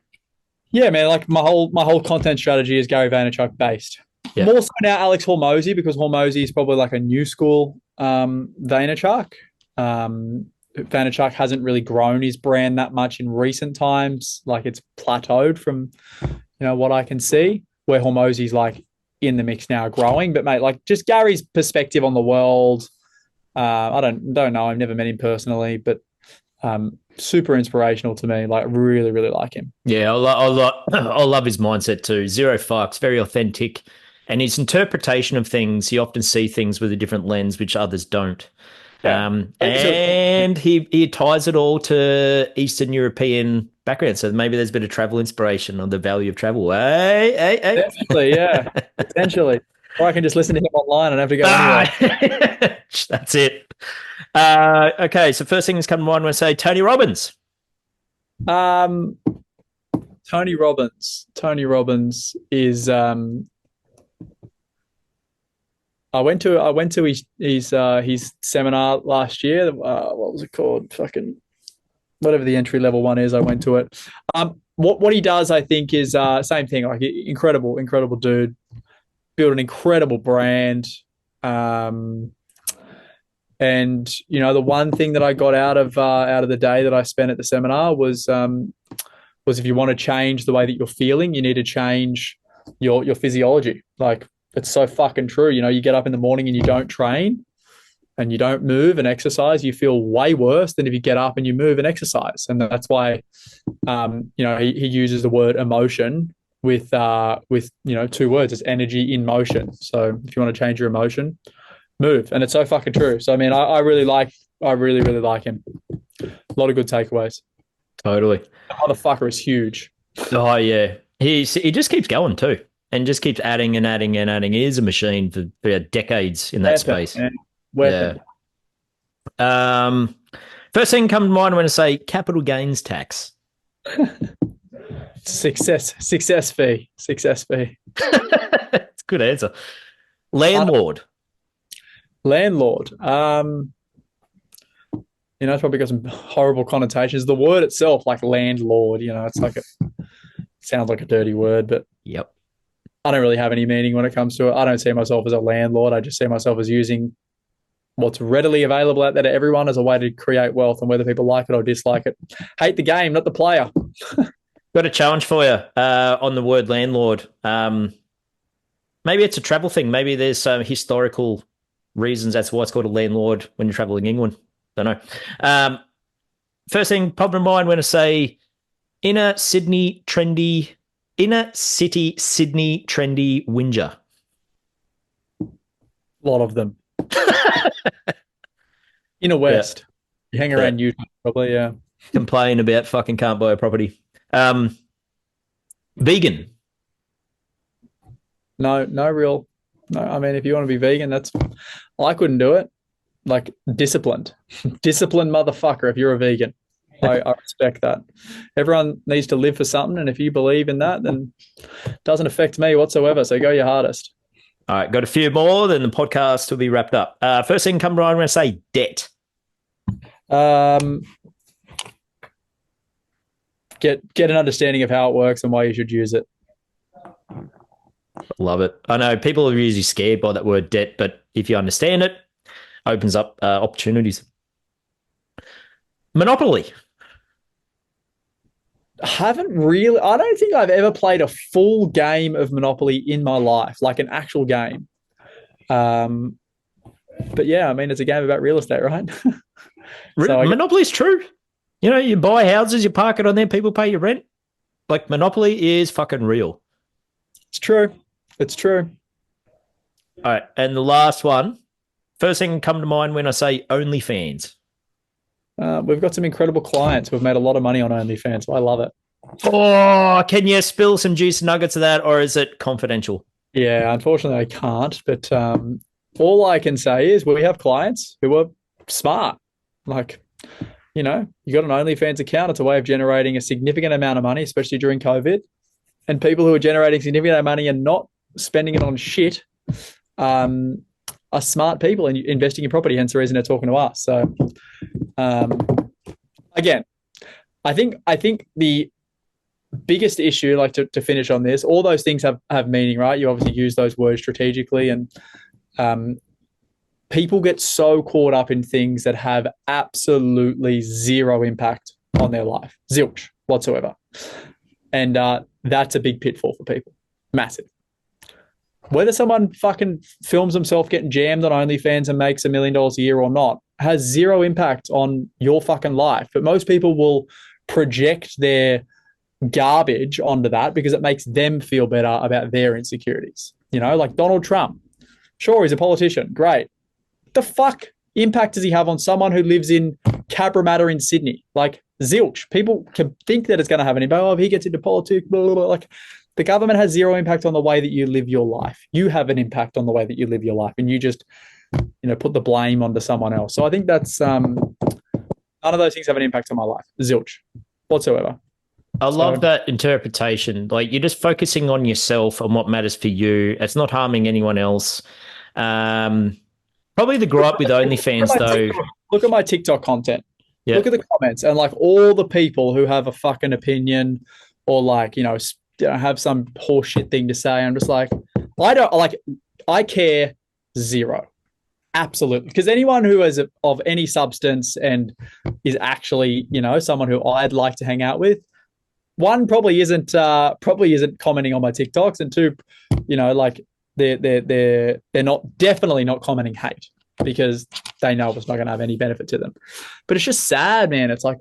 Yeah, man. Like my whole content strategy is Gary Vaynerchuk based. Yeah. More so now Alex Hormozy, because Hormozy is probably like a new school Vaynerchuk. Vaynerchuk hasn't really grown his brand that much in recent times. Like, it's plateaued from, what I can see, where Hormozy's like in the mix now, growing. But mate, like, just Gary's perspective on the world. I don't know. I've never met him personally, but super inspirational to me. Like, really, really like him. Yeah, I love his mindset too. Zero fucks, very authentic. And his interpretation of things, he often see things with a different lens, which others don't. Yeah. And he ties it all to Eastern European background. So maybe there's a bit of travel inspiration on the value of travel. Hey. Definitely, yeah. Potentially. Or I can just listen to him online and have to go anywhere. That's it. Okay, so first thing that's come to mind when I say Tony Robbins. Tony Robbins is I went to his seminar last year. What was it called? Fucking whatever the entry level one is. I went to it. What he does, I think, is same thing. Like, incredible dude. Built an incredible brand. And the one thing that I got out of the day that I spent at the seminar was if you want to change the way that you're feeling, you need to change your physiology. Like, it's so fucking true. You get up in the morning and you don't train and you don't move and exercise, you feel way worse than if you get up and you move and exercise. And that's why, he uses the word emotion with two words. It's energy in motion. So if you want to change your emotion, move. And it's so fucking true. So, I mean, I really really like him. A lot of good takeaways. Totally. The motherfucker is huge. Oh, yeah. He just keeps going too. And just keeps adding and adding and adding. He is a machine for decades in that space. Yeah. First thing come to mind when I say capital gains tax. Success fee. It's a good answer. Landlord. It's probably got some horrible connotations. The word itself, like landlord, it's like sounds like a dirty word, but yep. I don't really have any meaning when it comes to it. I don't see myself as a landlord. I just see myself as using what's readily available out there to everyone as a way to create wealth, and whether people like it or dislike it. Hate the game, not the player. Got a challenge for you on the word landlord. Maybe it's a travel thing. Maybe there's some historical reasons that's why it's called a landlord when you're traveling England. Don't know. First thing popped in mind when I say inner city Sydney trendy whinger. A lot of them. Inner West. Yeah. You hang around Utah, probably, yeah. Complain about fucking can't buy a property. Vegan. No. I mean, if you want to be vegan, I couldn't do it. like disciplined motherfucker if you're a vegan. I respect that. Everyone needs to live for something, and if you believe in that, then it doesn't affect me whatsoever. So go your hardest. All right, got a few more, then the podcast will be wrapped up. First thing come to mind, I'm going to say debt. Get an understanding of how it works and why you should use it. Love it. I know people are usually scared by that word debt, but if you understand it, opens up opportunities. Monopoly. I don't think I've ever played a full game of Monopoly in my life, like an actual game. But yeah, I mean, it's a game about real estate, right? Monopoly's true. You know, you buy houses, you park it on there, people pay your rent. Like, Monopoly is fucking real. It's true. It's true. All right, and the last one. First thing come to mind when I say OnlyFans. We've got some incredible clients who have made a lot of money on OnlyFans. So I love it. Oh, can you spill some juice nuggets of that, or is it confidential? Yeah, unfortunately, I can't. But all I can say is we have clients who are smart. Like, you know, you got an OnlyFans account. It's a way of generating a significant amount of money, especially during COVID. And people who are generating significant amount of money and not spending it on shit are smart people and investing in property. Hence the reason they're talking to us. So, again, I think the biggest issue, like to finish on this, all those things have meaning, right? You obviously use those words strategically, and people get so caught up in things that have absolutely zero impact on their life, zilch whatsoever. And that's a big pitfall for people. Massive. Whether someone fucking films himself getting jammed on OnlyFans and makes $1 million a year or not has zero impact on your fucking life. But most people will project their garbage onto that because it makes them feel better about their insecurities. You know, like Donald Trump. Sure, he's a politician. Great. What the fuck impact does he have on someone who lives in Cabramatta in Sydney? Like, zilch. People can think that it's going to have an impact. Oh, if he gets into politics, blah, blah, blah. Like, the government has zero impact on the way that you live your life. You have an impact on the way that you live your life, and you just, you know, put the blame onto someone else. So I think that's none of those things have an impact on my life. Zilch, whatsoever. I love that interpretation. Like, you're just focusing on yourself, on what matters for you. It's not harming anyone else. Probably the gripe with OnlyFans, though. Look at my TikTok content. Yeah. Look at the comments, and like all the people who have a fucking opinion or like, you know, have some horseshit thing to say. I'm just like, I care zero. Absolutely. Because anyone who is of any substance and is actually, you know, someone who I'd like to hang out with, one, probably isn't commenting on my TikToks, and two, you know, like they're definitely not commenting hate because they know it's not going to have any benefit to them. But it's just sad, man. It's like,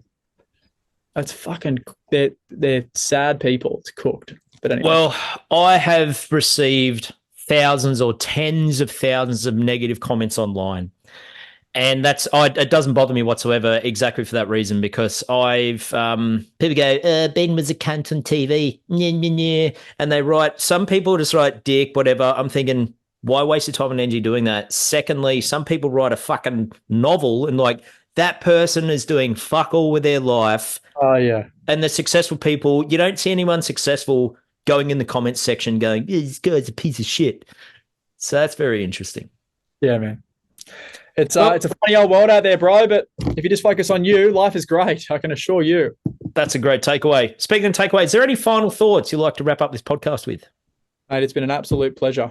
it's fucking, they're sad people. It's cooked. But anyway. Well, I have received thousands or tens of thousands of negative comments online. And it doesn't bother me whatsoever, exactly for that reason, because people go, Ben was a cunt on TV. And they write, some people just write dick, whatever. I'm thinking, why waste your time and energy doing that? Secondly, some people write a fucking novel and like, that person is doing fuck all with their life. Oh, yeah. And the successful people, you don't see anyone successful going in the comments section going, this guy's a piece of shit. So that's very interesting. Yeah, man. It's a funny old world out there, bro, but if you just focus on you, life is great. I can assure you. That's a great takeaway. Speaking of takeaways, is there any final thoughts you'd like to wrap up this podcast with? Mate, it's been an absolute pleasure.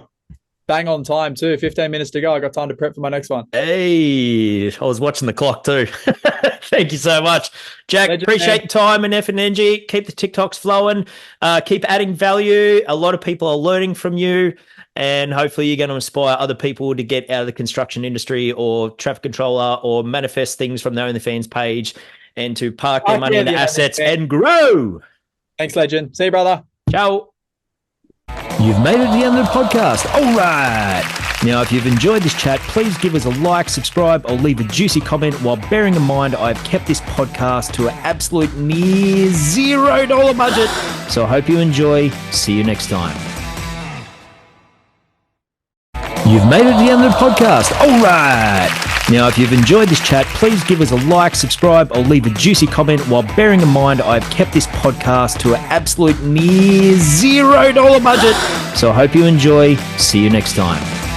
Bang on time too. 15 minutes to go. I got time to prep for my next one. Hey, I was watching the clock too. Thank you so much, Jack. Appreciate your time and effort and energy. Keep the TikToks flowing. Keep adding value. A lot of people are learning from you, and hopefully you're going to inspire other people to get out of the construction industry or traffic controller or manifest things from their OnlyFans page and to park their money into assets and grow. Thanks, legend. See you, brother. Ciao. You've made it to the end of the podcast. All right. Now, if you've enjoyed this chat, please give us a like, subscribe, or leave a juicy comment, while bearing in mind I've kept this podcast to an absolute near $0 budget. So I hope you enjoy. See you next time. You've made it to the end of the podcast. All right. Now, if you've enjoyed this chat, please give us a like, subscribe, or leave a juicy comment, while bearing in mind I've kept this podcast to an absolute near $0 budget. So I hope you enjoy. See you next time.